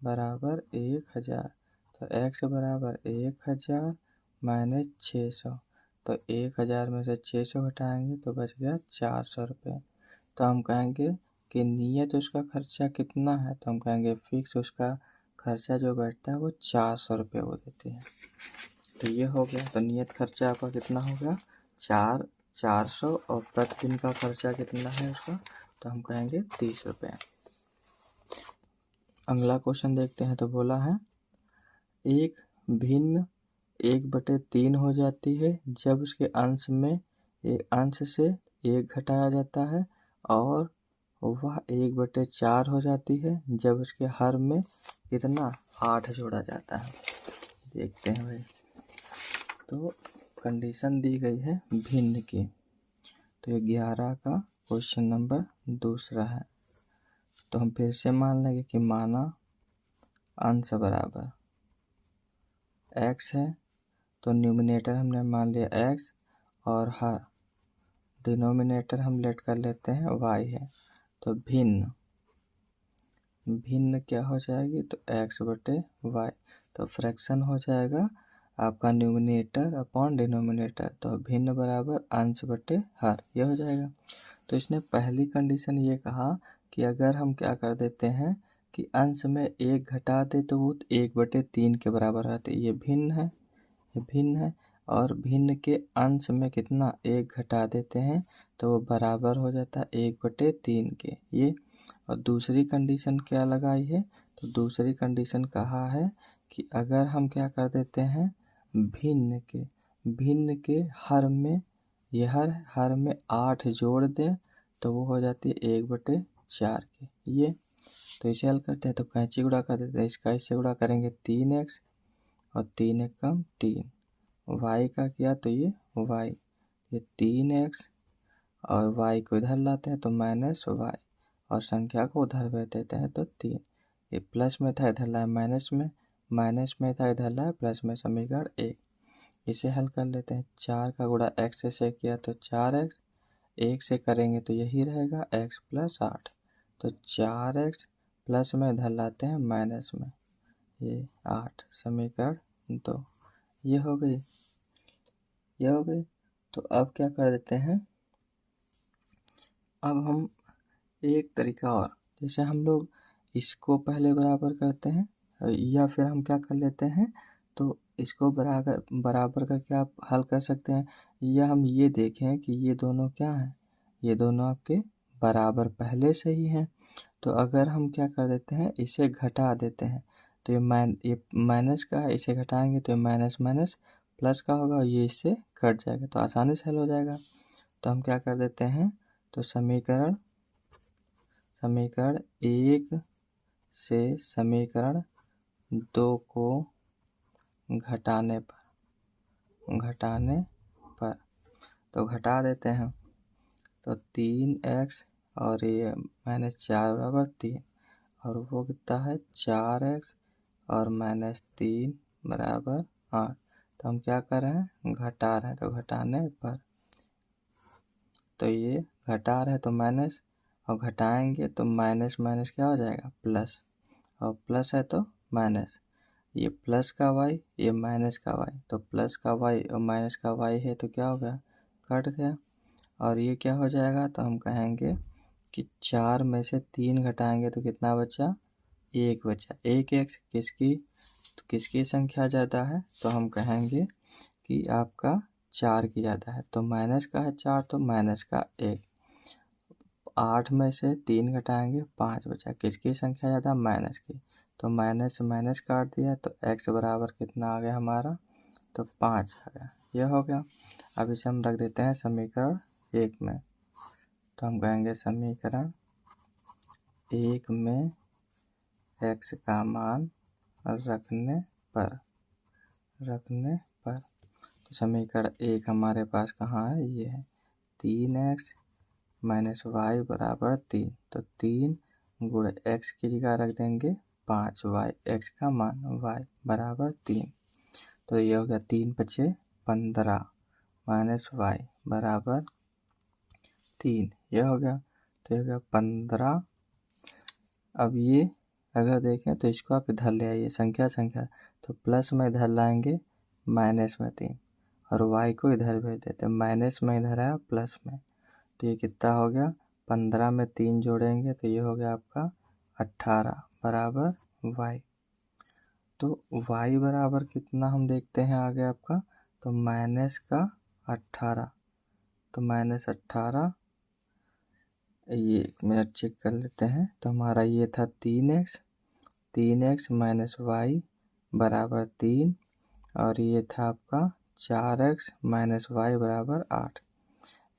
बराबर 1000। तो x बराबर 1000 माइनस 600। तो 1000 में से 600 घटाएंगे तो बच गया 400 रुपये। तो हम कहेंगे कि नियत उसका खर्चा कितना है, तो हम कहेंगे फिक्स उसका खर्चा जो बैठता है वो 400 रुपये वो देती है। तो ये हो गया। तो नियत खर्चा आपका कितना हो गया 400 और प्रतिदिन का खर्चा कितना है उसका, तो हम कहेंगे 30 रुपये। अगला क्वेश्चन देखते हैं। तो बोला है एक भिन्न 1/3 हो जाती है जब उसके अंश से 1 घटाया जाता है, और वह 1/4 हो जाती है जब उसके हर में कितना 8 जोड़ा जाता है। देखते हैं भाई। तो कंडीशन दी गई है भिन्न की। तो ये 11 का क्वेश्चन नंबर दूसरा है। तो हम फिर से मान लेंगे कि माना अंश बराबर x है, तो न्यूमिनेटर हमने मान लिया x और हर डिनोमिनेटर हम लेट कर लेते हैं y है। तो भिन्न क्या हो जाएगी, तो x/y। तो फ्रैक्शन हो जाएगा आपका न्यूमिनेटर अपॉन डिनोमिनेटर। तो भिन्न बराबर अंश बटे हर, ये हो जाएगा। तो इसने पहली कंडीशन ये कहा कि अगर हम क्या कर देते हैं कि अंश में 1 घटा दे तो वो 1/3 के बराबर रहते। ये भिन्न है और भिन्न के अंश में कितना 1 घटा देते हैं तो वो बराबर हो जाता है 1/3 के। ये और दूसरी कंडीशन क्या लगाई है, तो दूसरी कंडीशन कहा है कि अगर हम क्या कर देते हैं भिन्न के हर में हर में 8 जोड़ दें तो वो हो जाती है 1/4 के। ये तो इसे हल करते हैं। तो कैंची गुणा कर देते हैं, इसका इससे गुणा करेंगे 3x और 3 एक कम 3। y का किया तो ये y, ये 3x और y को इधर लाते हैं तो -y और संख्या को उधर भेज देते हैं तो 3। ये प्लस में था इधर लाए माइनस में था इधर लाए प्लस में, समीकरण 1। इसे हल कर लेते हैं। 4 का गुणा x से किया तो 4x, 1 से करेंगे तो यही रहेगा x + 8। तो 4x प्लस में इधर लाते हैं माइनस में, ये 8, समीकरण 2। ये हो गई। तो अब क्या कर देते हैं, अब हम एक तरीका और, जैसे हम लोग इसको पहले बराबर करते हैं या फिर हम क्या कर लेते हैं, तो इसको बराबर करके आप हल कर सकते हैं, या हम ये देखें कि ये दोनों क्या हैं, ये दोनों आपके बराबर पहले से ही हैं। तो अगर हम क्या कर देते हैं इसे घटा देते हैं, तो ये माइनस का है, इसे घटाएंगे तो ये माइनस माइनस प्लस का होगा और ये इससे कट जाएगा तो आसानी से हल हो जाएगा। तो हम क्या कर देते हैं, तो समीकरण 1 से समीकरण 2 को घटाने पर तो घटा देते हैं। तो 3x और ये -4 बराबर 3 और वो कितना है 4x और -3 बराबर 8। तो हम क्या कर रहे हैं घटा रहे हैं, तो घटाने पर तो ये घटा रहे हैं तो माइनस और घटाएंगे तो माइनस माइनस क्या हो जाएगा प्लस, और प्लस है तो माइनस, ये प्लस का y ये माइनस का y, तो प्लस का y और माइनस का y है तो क्या हो गया कट गया। और ये क्या हो जाएगा, तो हम कहेंगे कि 4 में से 3 घटाएंगे तो कितना बचा 1 बचा। 1x किसकी संख्या ज़्यादा है, तो हम कहेंगे कि आपका 4 की ज़्यादा है। तो माइनस का है 4 तो माइनस का 1। 8 में से 3 घटाएंगे 5 बचा। किसकी संख्या ज़्यादा, माइनस की। तो माइनस से माइनस काट दिया तो x बराबर कितना आ गया हमारा, तो 5 आ गया। यह हो गया। अब इसे हम रख देते हैं समीकरण 1 में। तो हम कहेंगे समीकरण 1 में x का मान रखने पर तो समीकरण 1 हमारे पास कहाँ है, ये है 3x - y बराबर 3। तो 3 गुणे x की जगह रख देंगे 5y, x का मान y बराबर 3। तो ये हो गया 3 × 5 = 15 - y बराबर 3। यह हो गया। तो ये हो गया 15 अब ये अगर देखें तो इसको आप इधर ले आइए, संख्या तो प्लस में इधर लाएंगे माइनस में 3 और y को इधर भेज देते हैं, माइनस में इधर आया प्लस में, तो ये कितना हो गया 15 में 3 जोड़ेंगे तो ये हो गया आपका 18 बराबर y। तो y बराबर कितना हम देखते हैं आगे आपका, तो माइनस का 18, तो माइनस 18, ये 1 मिनट चेक कर लेते हैं, तो हमारा ये था 3x माइनस वाई बराबर 3 और ये था आपका 4x माइनस वाई बराबर 8।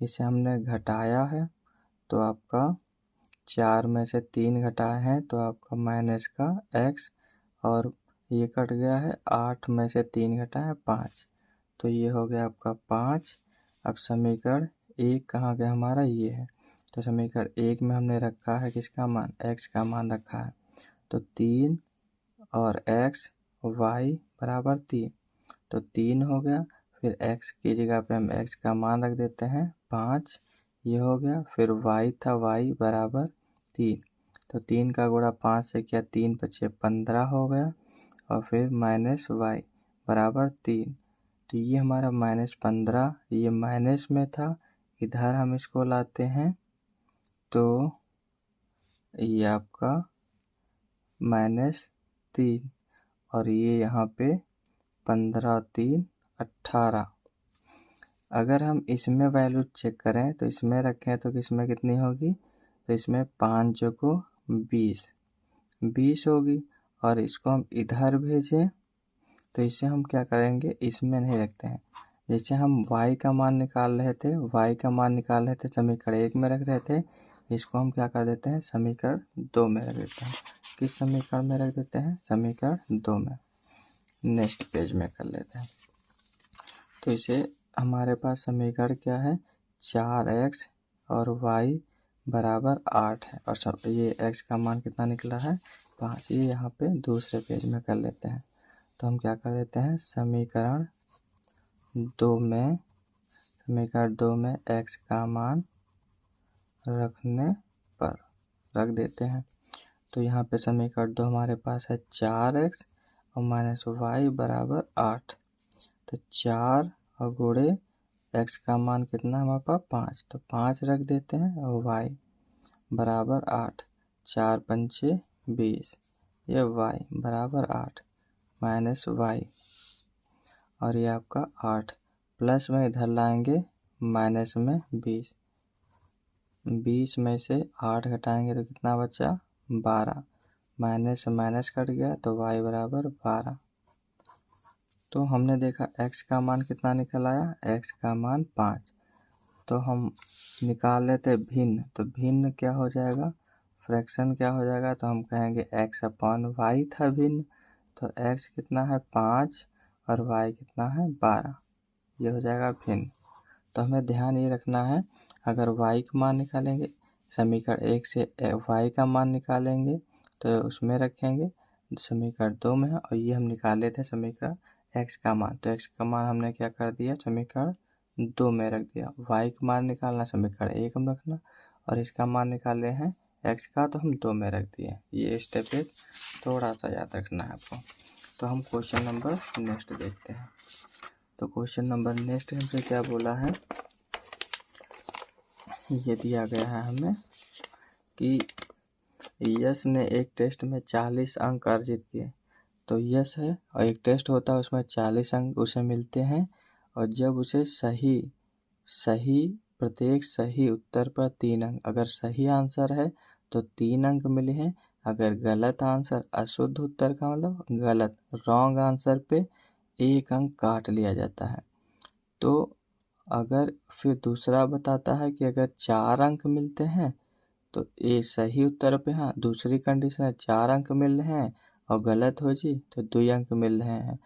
इसे हमने घटाया है तो आपका 4 में से 3 घटाए हैं तो आपका माइनस का x और ये कट गया है, 8 में से 3 घटाए 5, तो ये हो गया आपका 5। अब समीकरण 1 कहाँ गया हमारा, ये है, तो समीकरण 1 में हमने रखा है किसका मान, x का मान रखा है, तो 3 और x y बराबर 3, तो 3 हो गया, फिर x की जगह पे हम x का मान रख देते हैं 5, ये हो गया, फिर y था y बराबर 3, तो 3 का गुणा 5 से किया, 3 बचे 15 हो गया, और फिर माइनस y बराबर 3, तो ये हमारा -15, ये माइनस में था, इधर हम इसको लाते हैं तो ये आपका -3 और ये यहाँ पे 15 3 18। अगर हम इसमें वैल्यू चेक करें तो इसमें रखें तो इसमें कितनी होगी, तो इसमें 5 को 20 होगी, और इसको हम इधर भेजें तो इसे हम क्या करेंगे, इसमें नहीं रखते हैं, जैसे हम y का मान निकाल रहे थे समीकरण 1 में रख रहे थे, इसको हम क्या कर देते हैं समीकरण 2 में रख देते हैं। किस समीकरण में रख देते हैं, समीकरण 2 में। नेक्स्ट पेज में कर लेते हैं, तो इसे हमारे पास समीकरण क्या है, 4x और y बराबर 8 है, और सब ये x का मान कितना निकला है 5, ये यहाँ पे दूसरे पेज में कर लेते हैं। तो हम क्या कर देते हैं समीकरण 2 में x का मान रखने पर रख देते हैं, तो यहाँ पे समीकरण 2 हमारे पास है 4x और माइनस वाई बराबर 8, तो 4 और गुणे x का मान कितना हमारे पास 5, तो 5 रख देते हैं और y बराबर 8, 4 पंचे 20, ये y बराबर 8 माइनस y और ये आपका 8, प्लस में इधर लाएंगे माइनस में 20 में से 8 घटाएंगे तो कितना बचा 12, माइनस से माइनस कट गया तो y बराबर 12। तो हमने देखा x का मान कितना निकल आया, x का मान 5, तो हम निकाल लेते भिन्न, तो भिन्न क्या हो जाएगा, फ्रैक्शन क्या हो जाएगा, तो हम कहेंगे x अपॉन y था भिन्न, तो x कितना है 5 और y कितना है 12, ये हो जाएगा भिन्न। तो हमें ध्यान ये रखना है, अगर y का मान निकालेंगे समीकरण 1 से y का मान निकालेंगे तो उसमें रखेंगे, समीकरण 2 में है, और ये हम निकाले थे समीकरण x का मान, तो x का मान हमने क्या कर दिया समीकरण 2 में रख दिया, y का मान निकालना समीकरण 1 में रखना, और इसका मान निकाले हैं x का तो हम 2 में रख दिए। ये स्टेप एक थोड़ा सा याद रखना है आपको। तो हम क्वेश्चन नंबर नेक्स्ट देखते हैं। तो क्वेश्चन नंबर नेक्स्ट हमसे क्या बोला है, ये दिया गया है हमें कि यश ने एक टेस्ट में 40 अंक अर्जित किए, तो यश है और एक टेस्ट होता है उसमें 40 अंक उसे मिलते हैं, और जब उसे सही प्रत्येक सही उत्तर पर 3 अंक, अगर सही आंसर है तो 3 अंक मिले हैं, अगर गलत आंसर अशुद्ध उत्तर का मतलब गलत रॉन्ग आंसर पे 1 अंक काट लिया जाता है। तो अगर फिर दूसरा बताता है कि अगर 4 अंक मिलते हैं तो ये सही उत्तर पे, हाँ दूसरी कंडीशन है 4 अंक मिल रहे हैं और गलत हो जी तो 2 अंक मिल रहे हैं,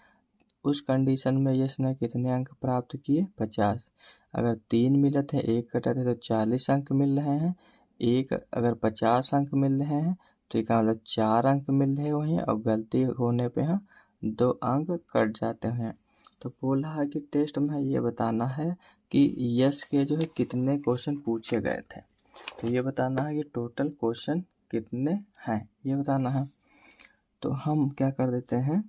उस कंडीशन में यश ने कितने अंक प्राप्त किए 50। अगर 3 मिले थे 1 कटा थे तो 40 अंक मिल रहे हैं, एक अगर 50 अंक मिल रहे हैं तो इसका मतलब 4 अंक मिल रहे हुए हैं और गलती होने पे हाँ 2 अंक कट जाते हैं। तो बोला है कि टेस्ट में ये बताना है कि यश के जो है कितने क्वेश्चन पूछे गए थे, तो ये बताना है कि टोटल क्वेश्चन कितने हैं ये बताना है। तो हम क्या कर देते हैं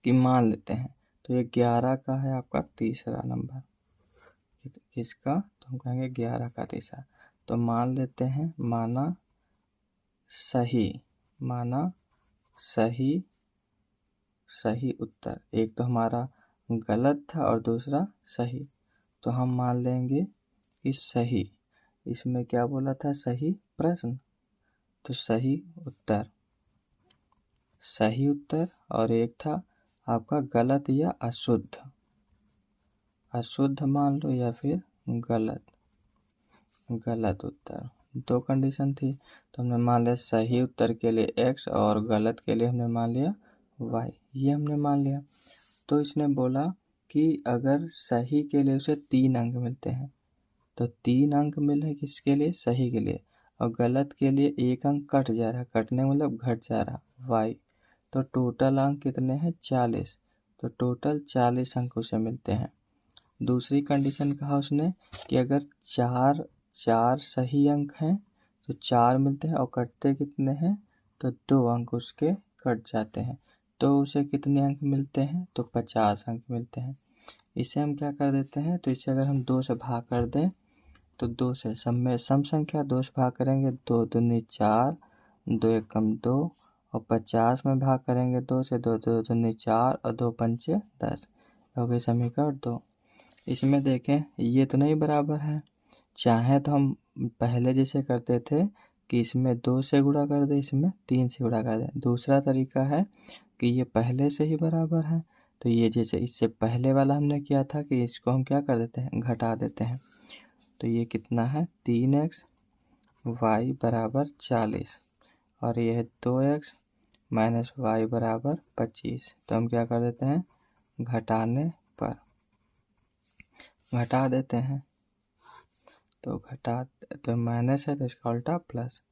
कि मान लेते हैं, तो ये 11 का है आपका तीसरा नंबर, किसका, तो हम कहेंगे 11 का तीसरा। तो मान लेते हैं, माना सही सही उत्तर, एक तो हमारा गलत था और दूसरा सही, तो हम मान लेंगे कि सही, इसमें क्या बोला था, सही प्रश्न, तो सही उत्तर और एक था आपका गलत या अशुद्ध मान लो या फिर गलत उत्तर, दो कंडीशन थी। तो हमने मान लिया सही उत्तर के लिए x और गलत के लिए हमने मान लिया y, ये हमने मान लिया। तो इसने बोला कि अगर सही के लिए उसे 3 अंक मिलते हैं, तो 3 अंक मिले किसके लिए, सही के लिए, और गलत के लिए 1 अंक कट जा रहा है, कटने मतलब घट जा रहा y, तो टोटल अंक कितने हैं, 40, तो टोटल 40 अंक उसे मिलते हैं। दूसरी कंडीशन कहा उसने कि अगर चार सही अंक हैं तो 4 मिलते हैं और कटते कितने हैं, तो 2 अंक उसके कट जाते हैं, तो उसे कितने अंक मिलते हैं, तो 50 अंक मिलते हैं। इसे हम क्या कर देते हैं, तो इसे अगर हम 2 से भाग कर दें, तो 2 से सम संख्या 2 से भाग करेंगे, 2 दूनी 4, 2 एकम 2, और 50 में भाग करेंगे 2 से, 2 दूनी 4 और 2 पंचे 10, हो गई समीकरण 2। इसमें देखें ये तो नहीं बराबर है, चाहे तो हम पहले जैसे करते थे कि इसमें 2 से गुणा कर दे, इसमें 3 से गुणा कर दे। दूसरा तरीका है कि ये पहले से ही बराबर है, तो ये जैसे इससे पहले वाला हमने किया था कि इसको हम क्या कर देते हैं, घटा देते हैं। तो ये कितना है, 3x y बराबर 40 और ये है 2x माइनस y बराबर 25। तो हम क्या कर देते हैं, घटाने पर घटा देते हैं, तो माइनस है तो इसका उल्टा प्लस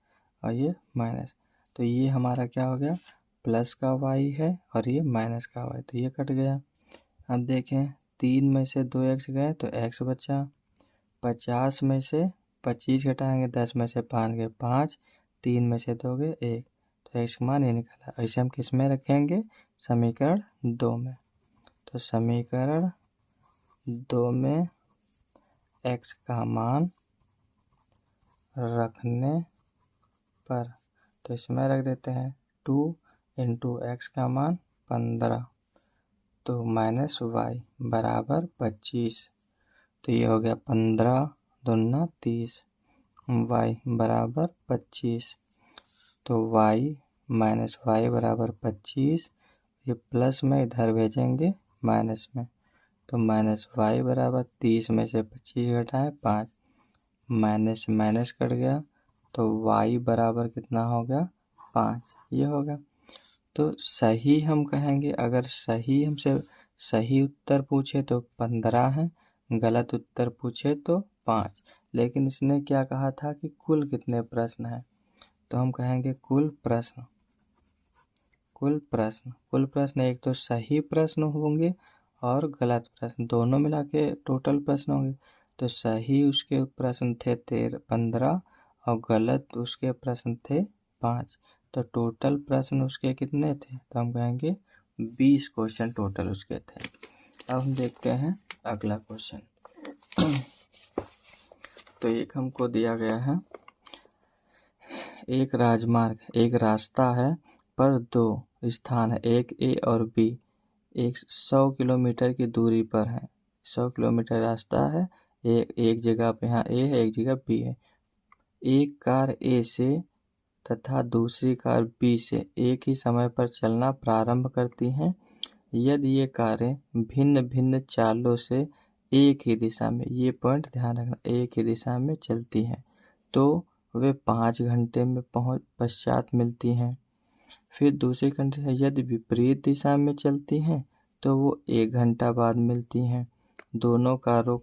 और ये माइनस, तो ये हमारा क्या हो गया, प्लस का y है और ये माइनस का y, तो ये कट गया। अब देखें 3 में से 2x गए तो x बचा, 50 में से 25 घटाएंगे, 10 में से 5 गए 5, 3 में से 2 गए 1, तो x का मान ये निकला। ऐसे हम किस में रखेंगे, समीकरण 2 में। तो समीकरण 2 में x का मान रखने पर, तो इसमें रख देते हैं 2 इंटू एक्स का मान 15, तो माइनस y बराबर 25, तो ये हो गया 15 दूना 30, y बराबर 25, तो y माइनस y बराबर 25, ये प्लस में इधर भेजेंगे माइनस में, तो माइनस y बराबर 30 में से 25 घटाए 5, माइनस माइनस कट गया, तो y बराबर कितना हो गया, 5, ये हो गया। तो सही हम कहेंगे, अगर सही हमसे सही उत्तर पूछे तो 15 है, गलत उत्तर पूछे तो 5, लेकिन इसने क्या कहा था कि कुल कितने प्रश्न हैं, तो हम कहेंगे कुल प्रश्न एक तो सही प्रश्न होंगे और गलत प्रश्न, दोनों मिला के टोटल प्रश्न होंगे। तो सही उसके प्रश्न थे 15 और गलत उसके प्रश्न थे 5, तो टोटल प्रश्न उसके कितने थे, तो हम कहेंगे 20 क्वेश्चन टोटल उसके थे। अब हम देखते हैं अगला क्वेश्चन। तो एक हमको दिया गया है, एक राजमार्ग, एक रास्ता है पर 2 स्थान है, एक ए और बी, 100 किलोमीटर की दूरी पर है। 100 किलोमीटर रास्ता है, एक जगह पे यहाँ ए है, एक जगह बी है। एक कार ए से तथा दूसरी कार बी से एक ही समय पर चलना प्रारंभ करती हैं। यदि ये कारें भिन्न भिन्न चालों से एक ही दिशा में, ये पॉइंट ध्यान रखना, एक ही दिशा में चलती हैं, तो वे 5 घंटे में पश्चात मिलती हैं। फिर दूसरी कंडीशन, यदि विपरीत दिशा में चलती हैं तो वो 1 घंटा बाद मिलती हैं। दोनों कारों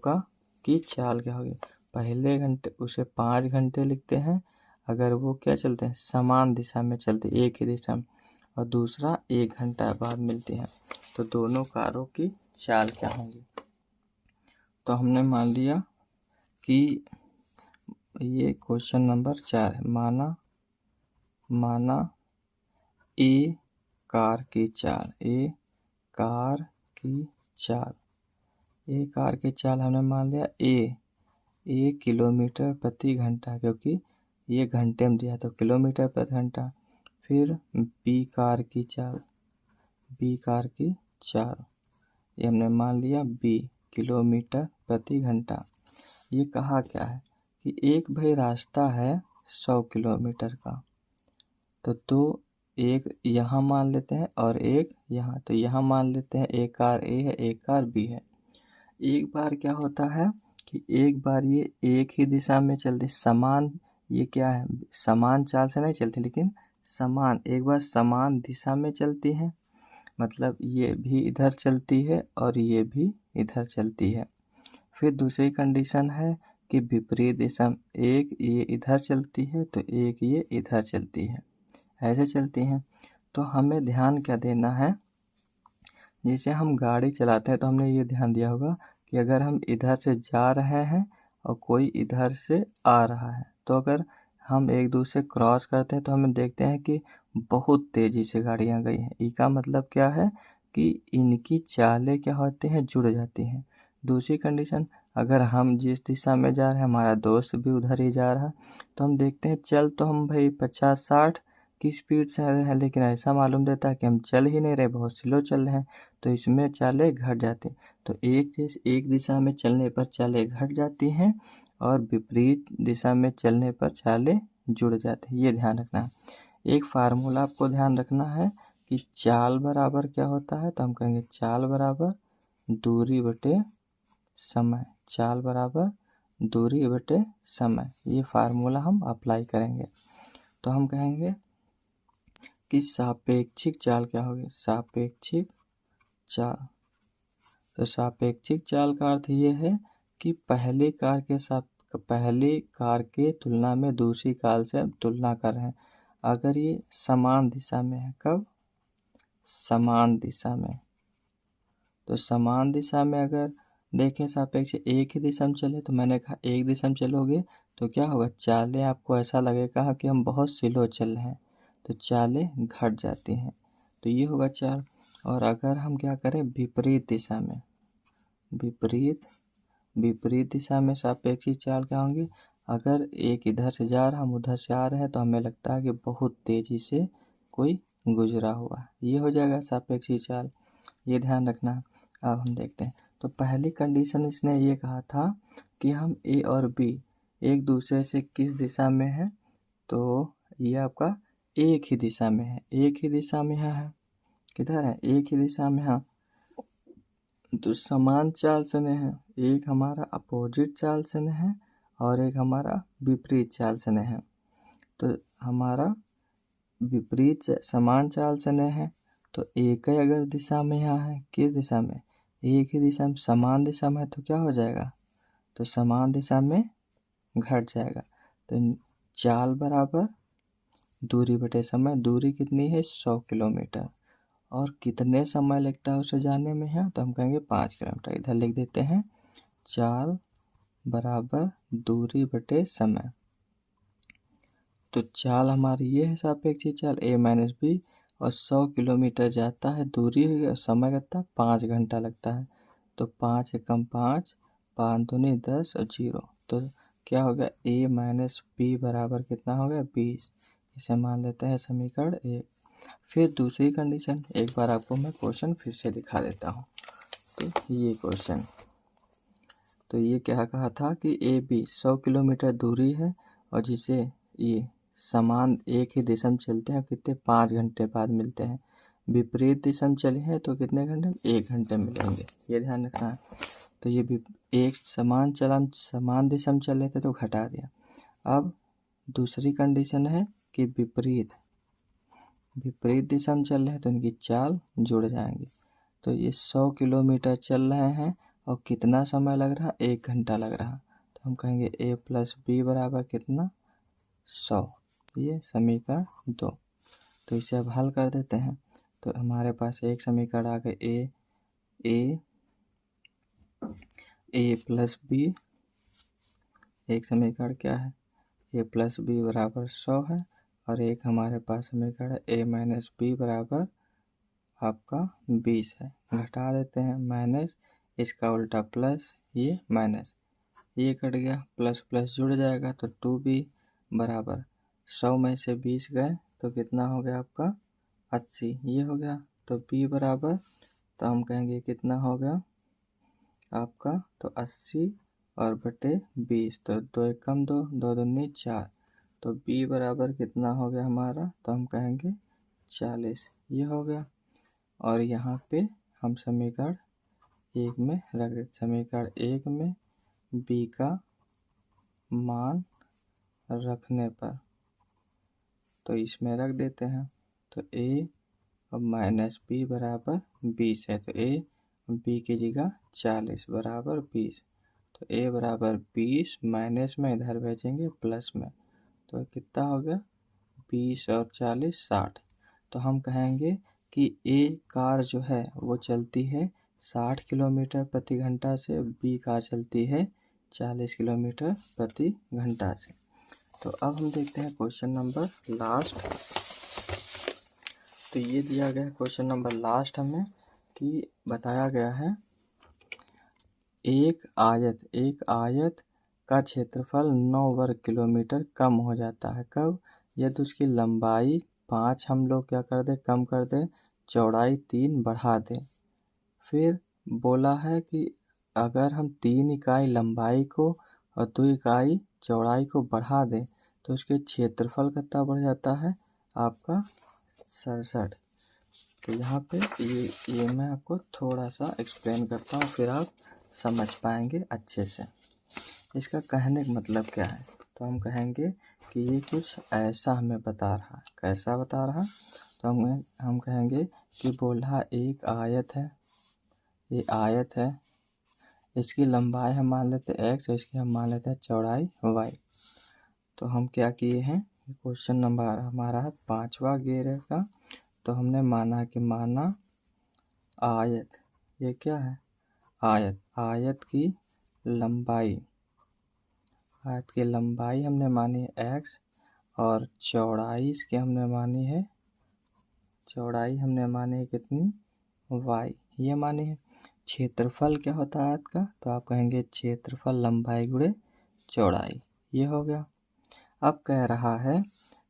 की चाल क्या होगी, पहले घंटे उसे 5 घंटे लिखते हैं अगर वो क्या चलते हैं, समान दिशा में चलते, एक ही दिशा में, और दूसरा 1 घंटा बाद मिलती हैं, तो दोनों कारों की चाल क्या होगी। तो हमने मान लिया कि ये क्वेश्चन नंबर 4 है, माना माना ए कार की चाल, ए कार की चाल, ए कार की चाल हमने मान लिया ए किलोमीटर प्रति घंटा, क्योंकि ये घंटे में दिया तो किलोमीटर प्रति घंटा। फिर बी कार की चाल, बी कार की चाल ये हमने मान लिया बी किलोमीटर प्रति घंटा। ये कहा क्या है कि एक भाई रास्ता है 100 किलोमीटर का, तो दो, एक यहाँ मान लेते हैं और एक यहाँ, तो यहाँ मान लेते हैं एक कार ए है एक कार बी है। एक बार क्या होता है कि एक बार ये एक ही दिशा में चलती, समान, ये क्या है समान चाल से नहीं चलती लेकिन समान, एक बार समान दिशा में चलती है, मतलब ये भी इधर चलती है और ये भी इधर चलती है। फिर दूसरी कंडीशन है कि विपरीत दिशा में, एक ये इधर चलती है तो एक ये इधर चलती है, ऐसे चलती हैं। तो हमें ध्यान क्या देना है, जैसे हम गाड़ी चलाते हैं तो हमने ये ध्यान दिया होगा कि अगर हम इधर से जा रहे हैं और कोई इधर से आ रहा है, तो अगर हम एक दूसरे क्रॉस करते हैं तो हमें देखते हैं कि बहुत तेज़ी से गाड़ियाँ गई हैं। इसका मतलब क्या है कि इनकी चालें क्या होती हैं, जुड़ जाती हैं। दूसरी कंडीशन, अगर हम जिस दिशा में जा रहे हैं हमारा दोस्त भी उधर ही जा रहा है, तो हम देखते हैं चल तो हम भाई 50-60 की स्पीड से आ रहे हैं, लेकिन ऐसा मालूम देता है कि हम चल ही नहीं रहे, बहुत स्लो चल रहे हैं, तो इसमें चालें घट जाती हैं। तो एक दिशा में चलने पर चालें घट जाती हैं और विपरीत दिशा में चलने पर चालें जुड़ जाती हैं, ये ध्यान रखना है। एक फार्मूला आपको ध्यान रखना है कि चाल बराबर क्या होता है, तो हम कहेंगे चाल बराबर दूरी बटे समय, चाल बराबर दूरी बटे समय, ये फार्मूला हम अप्लाई करेंगे। तो हम कहेंगे कि सापेक्षिक चाल क्या होगी, सापेक्षिक चाल। तो सापेक्षिक चाल का अर्थ ये है कि पहली कार के तुलना में दूसरी कार से तुलना कर रहे हैं। अगर ये समान दिशा में है, कब, समान दिशा में, तो समान दिशा में अगर देखें सापेक्ष एक ही दिशा में चले, तो मैंने कहा एक दिशा में चलोगे तो क्या होगा, चालें आपको ऐसा लगेगा कि हम बहुत स्लो चल रहे हैं, तो चालें घट जाती हैं, तो ये होगा चाल। और अगर हम क्या करें विपरीत दिशा में, विपरीत दिशा में सापेक्षिक चाल क्या होंगी, अगर एक इधर से जा रहा हम उधर से आ रहे हैं तो हमें लगता है कि बहुत तेज़ी से कोई गुजरा हुआ, ये हो जाएगा सापेक्षिक चाल, ये ध्यान रखना। अब हम देखते हैं, तो पहली कंडीशन इसने ये कहा था कि हम ए और बी एक दूसरे से किस दिशा में है, तो ये आपका एक ही दिशा में है, एक ही दिशा में है, किधर है, एक ही दिशा में है, तो समान चाल से नहीं है, एक हमारा अपोजिट चाल से नहीं है और एक हमारा विपरीत चाल से नहीं है। तो हमारा विपरीत समान चाल से नहीं है, तो एक ही अगर दिशा में यहाँ है, किस दिशा में, एक ही दिशा में, समान दिशा में है, तो क्या हो जाएगा, तो समान दिशा में घट जाएगा। तो चाल बराबर दूरी बटे समय, दूरी कितनी है 100 किलोमीटर, और कितने समय लगता है उसे जाने में है, तो हम कहेंगे 5 किलोमीटर। इधर लिख देते हैं चाल बराबर दूरी बटे समय। तो चाल हमारी ये है सापेक्षिक चाल a माइनस बी, और 100 किलोमीटर जाता है दूरी हुई और समय लगता है 5 घंटा लगता है, तो 5 एकम 5, 5 दूनी 10 और 0, तो क्या हो गया a माइनस बी बराबर कितना हो गया 20, इसे मान लेते हैं समीकरण 1। फिर दूसरी कंडीशन, एक बार आपको मैं क्वेश्चन फिर से दिखा देता हूँ। तो ये क्वेश्चन, तो ये क्या कहा था कि ए बी 100 किलोमीटर दूरी है और जिसे ये समान एक ही दिशा में चलते हैं, कितने 5 घंटे बाद मिलते हैं, विपरीत दिशा में चले हैं तो कितने घंटे, 1 घंटे मिलेंगे, ये ध्यान रखना है। तो ये भी एक समान दिशा में चले थे तो घटा दिया। अब दूसरी कंडीशन है कि विपरीत दिशा में चल रहे हैं तो इनकी चाल जुड़ जाएंगी। तो ये 100 किलोमीटर चल रहे हैं और कितना समय लग रहा, 1 घंटा लग रहा, तो हम कहेंगे a प्लस बी बराबर कितना 100, ये समीकरण 2। तो इसे अब हल कर देते हैं, तो हमारे पास एक समीकरण आ गए a प्लस बी, एक समीकरण क्या है a प्लस बी बराबर 100 है, और एक हमारे पास समीकरण a माइनस बी बराबर आपका 20 है। घटा देते हैं, माइनस इसका उल्टा प्लस, ये माइनस, ये कट गया, प्लस प्लस जुड़ जाएगा तो 2b बराबर 100 में से 20 गए तो कितना हो गया आपका 80, ये हो गया। तो b बराबर, तो हम कहेंगे कितना हो गया आपका, तो 80 और बटे 20, तो 2 एकम 2, 2 दूनी 4, तो b बराबर कितना हो गया हमारा, तो हम कहेंगे 40, ये हो गया। और यहाँ पे हम समीकरण 1 में रख देते, समीकरण 1 में b का मान रखने पर तो इसमें रख देते हैं, तो a और माइनस बी बराबर 20 है, तो a b की जगह 40 बराबर 20, तो a बराबर 20 माइनस में इधर भेजेंगे प्लस में, तो कितना हो गया 20 और 40 60। तो हम कहेंगे कि a कार जो है वो चलती है 60 किलोमीटर प्रति घंटा से, b कार चलती है 40 किलोमीटर प्रति घंटा से। तो अब हम देखते हैं क्वेश्चन नंबर लास्ट। तो ये दिया गया है क्वेश्चन नंबर लास्ट हमें कि बताया गया है एक आयत का क्षेत्रफल 9 वर्ग किलोमीटर कम हो जाता है। कब? यदि उसकी लंबाई 5 हम लोग क्या कर दें, कम कर दें, चौड़ाई 3 बढ़ा दें। फिर बोला है कि अगर हम 3 इकाई लंबाई को और 2 इकाई चौड़ाई को बढ़ा दें तो उसके क्षेत्रफल कितना बढ़ जाता है आपका 67। तो यहाँ पे ये मैं आपको थोड़ा सा एक्सप्लेन करता हूँ, फिर आप समझ पाएंगे अच्छे से। इसका कहने का मतलब क्या है, तो हम कहेंगे कि ये कुछ ऐसा हमें बता रहा है। कैसा बता रहा? तो हम कहेंगे कि बोला एक आयत है, ये आयत है, इसकी लंबाई हम मान लेते हैं x और इसकी हम मान लेते हैं चौड़ाई y। तो हम क्या किए हैं, क्वेश्चन नंबर हमारा है 5वां घेरे का। तो हमने माना कि आयत, ये क्या है आयत की लंबाई, हमने मानी है x और चौड़ाई इसकी हमने मानी है कितनी y, ये मानी है। क्षेत्रफल क्या होता है आयत का, तो आप कहेंगे क्षेत्रफल लंबाई गुणे चौड़ाई, ये हो गया। अब कह रहा है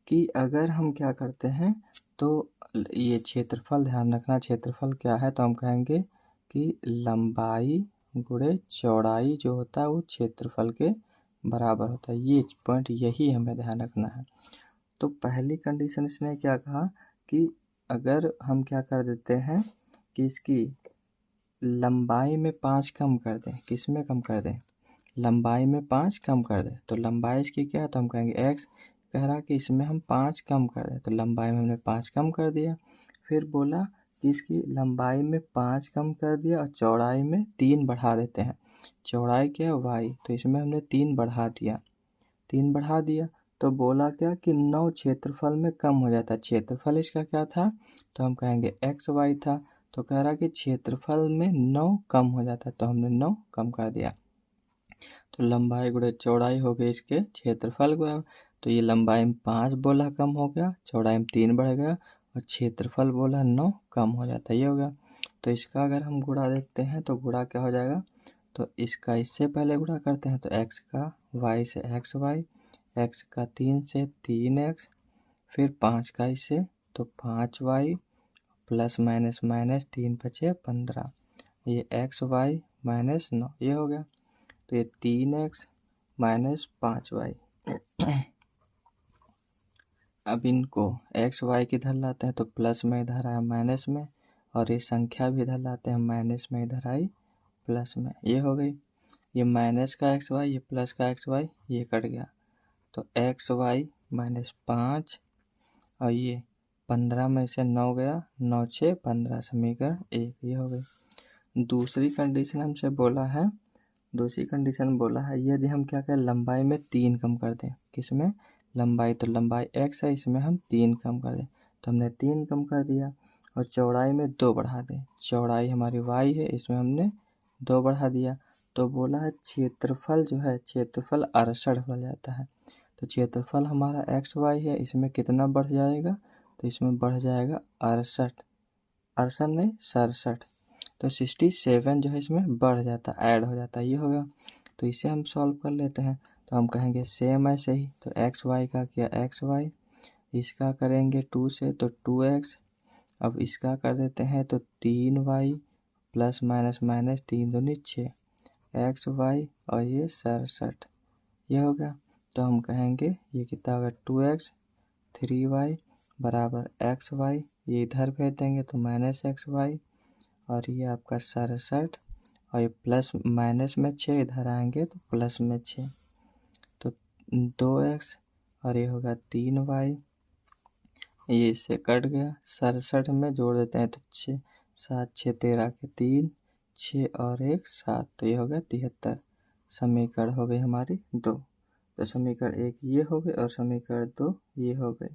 कि अगर हम क्या करते हैं, तो ये क्षेत्रफल ध्यान रखना, क्षेत्रफल क्या है, तो हम कहेंगे कि लंबाई गुणे चौड़ाई जो होता है वो क्षेत्रफल के बराबर होता है। ये पॉइंट यही हमें ध्यान रखना है। तो पहली कंडीशन इसने क्या कहा कि अगर हम क्या कर देते हैं कि इसकी लंबाई में 5 कम कर दें, किस में कम कर दें, लंबाई में 5 कम कर दें, तो लंबाई इसकी क्या है, तो हम कहेंगे x। कह रहा कि इसमें हम 5 कम कर दें, तो लंबाई में हमने 5 कम कर दिया। फिर बोला कि इसकी लंबाई में 5 कम कर दिया और चौड़ाई में 3 बढ़ा देते हैं। चौड़ाई क्या है y, तो इसमें हमने 3 बढ़ा दिया। तो बोला क्या कि 9 क्षेत्रफल में कम हो जाता है। क्षेत्रफल इसका क्या था, तो हम कहेंगे xy था। तो कह रहा कि क्षेत्रफल में 9 कम हो जाता है, तो हमने 9 कम कर दिया। तो लंबाई गुणे चौड़ाई हो गई इसके क्षेत्रफल बराबर। तो ये लंबाई में 5 बोला कम हो गया, चौड़ाई में 3 बढ़ गया और क्षेत्रफल बोला 9 कम हो जाता है, ये हो गया। तो इसका अगर हम गुणा देखते हैं तो गुणा क्या हो जाएगा, तो इसका इससे पहले गुणा करते हैं तो x का y से xy, x का 3 से 3x, फिर 5 का इससे तो 5y प्लस माइनस माइनस 3 बचे 15, ये xy माइनस 9, ये हो गया। तो ये 3x माइनस 5y। अब इनको x y की इधर लाते हैं तो प्लस में इधर आया माइनस में, और ये संख्या भी इधर लाते हैं माइनस में इधर आई प्लस में, ये हो गई। ये माइनस का एक्स वाई, ये प्लस का एक्स वाई, ये कट गया। तो एक्स वाई माइनस 5 और ये 15 में से 9 गया, 9 6 15, समीकरण 1, ये हो गई। दूसरी कंडीशन हमसे बोला है, यदि हम क्या करें, लंबाई में 3 कम कर दें, किसमें, लंबाई, तो लंबाई x है, इसमें हम 3 कम कर दें, तो हमने 3 कम कर दिया। और चौड़ाई में 2 बढ़ा दें, चौड़ाई हमारी y है, इसमें हमने 2 बढ़ा दिया। तो बोला है क्षेत्रफल जो है, क्षेत्रफल 68 बन जाता है। तो क्षेत्रफल हमारा एक्स वाई है, इसमें कितना बढ़ जाएगा, तो इसमें बढ़ जाएगा 68, 68 नहीं 67, तो 67 जो है इसमें बढ़ जाता, ऐड हो जाता, ये होगा। तो इसे हम सॉल्व कर लेते हैं। तो हम कहेंगे सेम ऐसे ही, तो एक्स वाई का क्या एक्स वाई, इसका करेंगे 2 से तो 2x, अब इसका कर देते हैं तो 3y प्लस माइनस माइनस 3 दूनी 6, एक्स वाई और ये 67, ये हो गया। तो हम कहेंगे ये कितना होगा 2x 3y बराबर एक्स वाई, ये इधर भेज देंगे तो माइनस एक्स वाई, और ये आपका 67, और ये प्लस माइनस में 6 इधर आएंगे तो प्लस में 6, तो 2x और ये होगा 3y, ये इससे कट गया, 67 में जोड़ देते हैं तो 6, 7 6 13 के 3, 6 और 1 7, तो ये हो गया 73। समीकरण हो गई हमारी 2। तो समीकरण 1 ये हो गए और समीकरण 2 ये हो गए।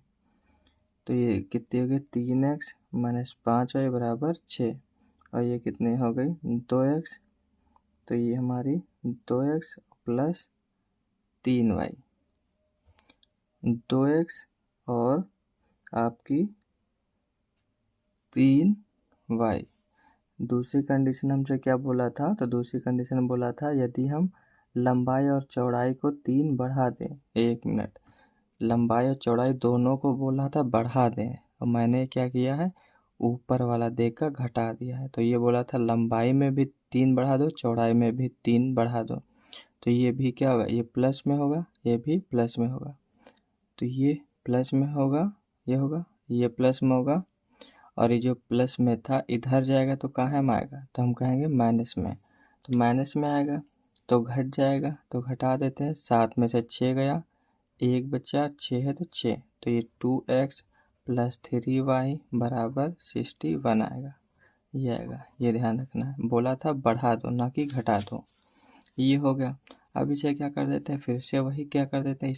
तो ये कितनी हो गई 3x माइनस 5y बराबर 6, और ये कितनी हो गई 2x, तो ये हमारी 2x प्लस 3y, 2x और आपकी 3y। दूसरी कंडीशन हमसे क्या बोला था, तो दूसरी कंडीशन बोला था यदि हम लंबाई और चौड़ाई को 3 बढ़ा दें, 1 मिनट, लंबाई और चौड़ाई दोनों को बोला था बढ़ा दें, और मैंने क्या किया है ऊपर वाला देकर घटा दिया है। तो ये बोला था लंबाई में भी 3 बढ़ा दो, चौड़ाई में भी 3 बढ़ा दो, तो ये भी क्या होगा, ये प्लस में होगा, ये भी प्लस में होगा, तो ये प्लस में होगा, ये होगा, ये प्लस में होगा, और ये जो प्लस में था इधर जाएगा तो कहाँ में आएगा, तो हम कहेंगे माइनस में, तो माइनस में आएगा तो घट जाएगा, तो घटा देते हैं, 7 में से 6 गया, 1 बचा, 6 है तो 6, तो ये 2x प्लस 3y बराबर 61 आएगा, ये आएगा, ये ध्यान रखना है, बोला था बढ़ा दो ना कि घटा दो, ये हो गया। अब इसे क्या कर देते हैं, फिर से वही क्या कर देते हैं,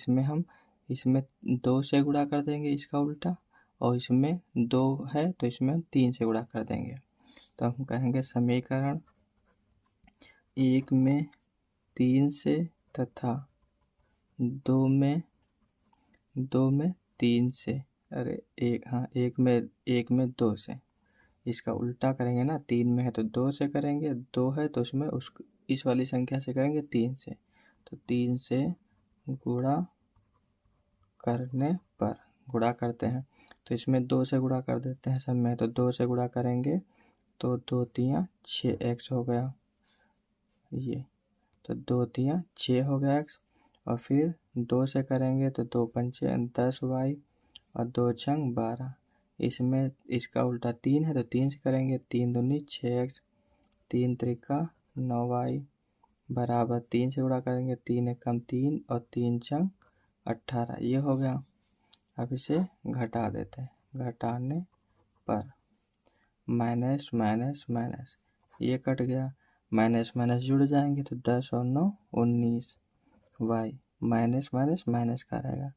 इसमें 2 से गुणा कर देंगे इसका उल्टा, और इसमें 2 है तो इसमें हम 3 से गुणा कर देंगे, तो हम कहेंगे समीकरण 1 में 3 से तथा 2 में 3 से, अरे एक में 2 से, इसका उल्टा करेंगे ना, 3 में है तो 2 से करेंगे, 2 है तो उसमें इस वाली संख्या से करेंगे 3 से, तो 3 से गुणा करने पर, गुणा करते हैं तो इसमें 2 से गुणा कर देते हैं सब में, तो 2 से गुणा करेंगे तो 2 तियाँ 6x हो गया, ये तो 2 तियाँ 6 हो गया x, और फिर 2 से करेंगे तो 2 पंचे 10y और 2 छंग 12, इसमें इसका उल्टा 3 है तो 3 से करेंगे, 3 दूनी 6x, 3 त्रिका 9y बराबर 3 से गुणा करेंगे, 3 एकम 3 और 3 छंग 18, ये हो गया। अब इसे घटा देते हैं, घटाने पर माइनस माइनस माइनस, ये कट गया, माइनस माइनस जुड़ जाएंगे तो 10 और 9 19, y माइनस माइनस माइनस का रहेगा,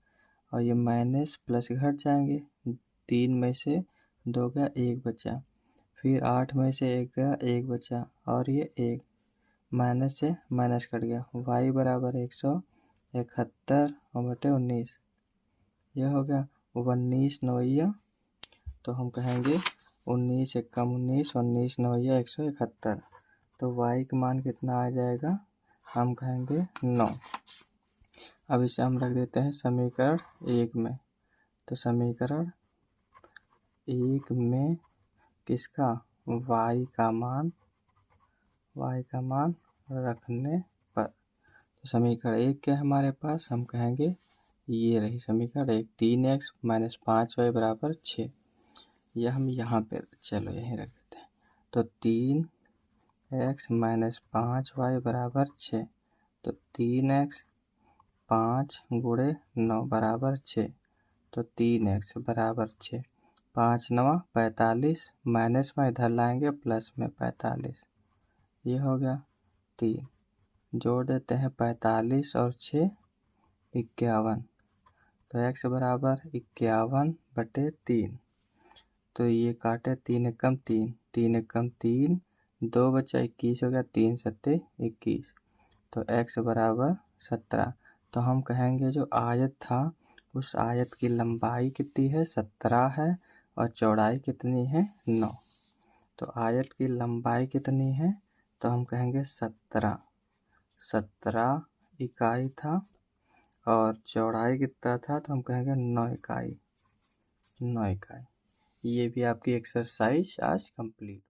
और ये माइनस प्लस घट जाएंगे, 3 में से 2 गया 1 बचा, फिर 8 में से 1 गया 1 बचा, और ये 1 माइनस से माइनस कट गया, y बराबर 171 और बटे 19, यह हो गया 19 नवैया, तो हम कहेंगे 19 एकम 19, 19 नवैया 171, तो y का मान कितना आ जाएगा, हम कहेंगे 9। अब इसे हम रख देते हैं समीकरण 1 में, तो समीकरण 1 में किसका y का मान रखने पर, तो समीकरण 1 क्या है हमारे पास, हम कहेंगे ये रही समीकरण 1, 3x माइनस 5y बराबर 6, यह हम यहाँ पे चलो यहीं रख देते हैं, तो 3x माइनस 5y बराबर 6, तो 3x 5 गुणे 9 बराबर 6, तो 3x बराबर 6, 5 9 45, माइनस में इधर लाएंगे प्लस में 45, ये हो गया 3, जोड़ देते हैं 45 और 6 51, तो x बराबर 51 बटे 3, तो ये काटे 3 एकम 3, 3 एकम 3, 2 बचा 21 हो गया, 3 सत्ते 21, तो x बराबर 17, तो हम कहेंगे जो आयत था उस आयत की लंबाई कितनी है, 17 है, और चौड़ाई कितनी है, 9। तो आयत की लंबाई कितनी है, तो हम कहेंगे 17 इकाई था, और चौड़ाई कितना था, तो हम कहेंगे 9 इकाई। ये भी आपकी एक्सरसाइज आज कंप्लीट।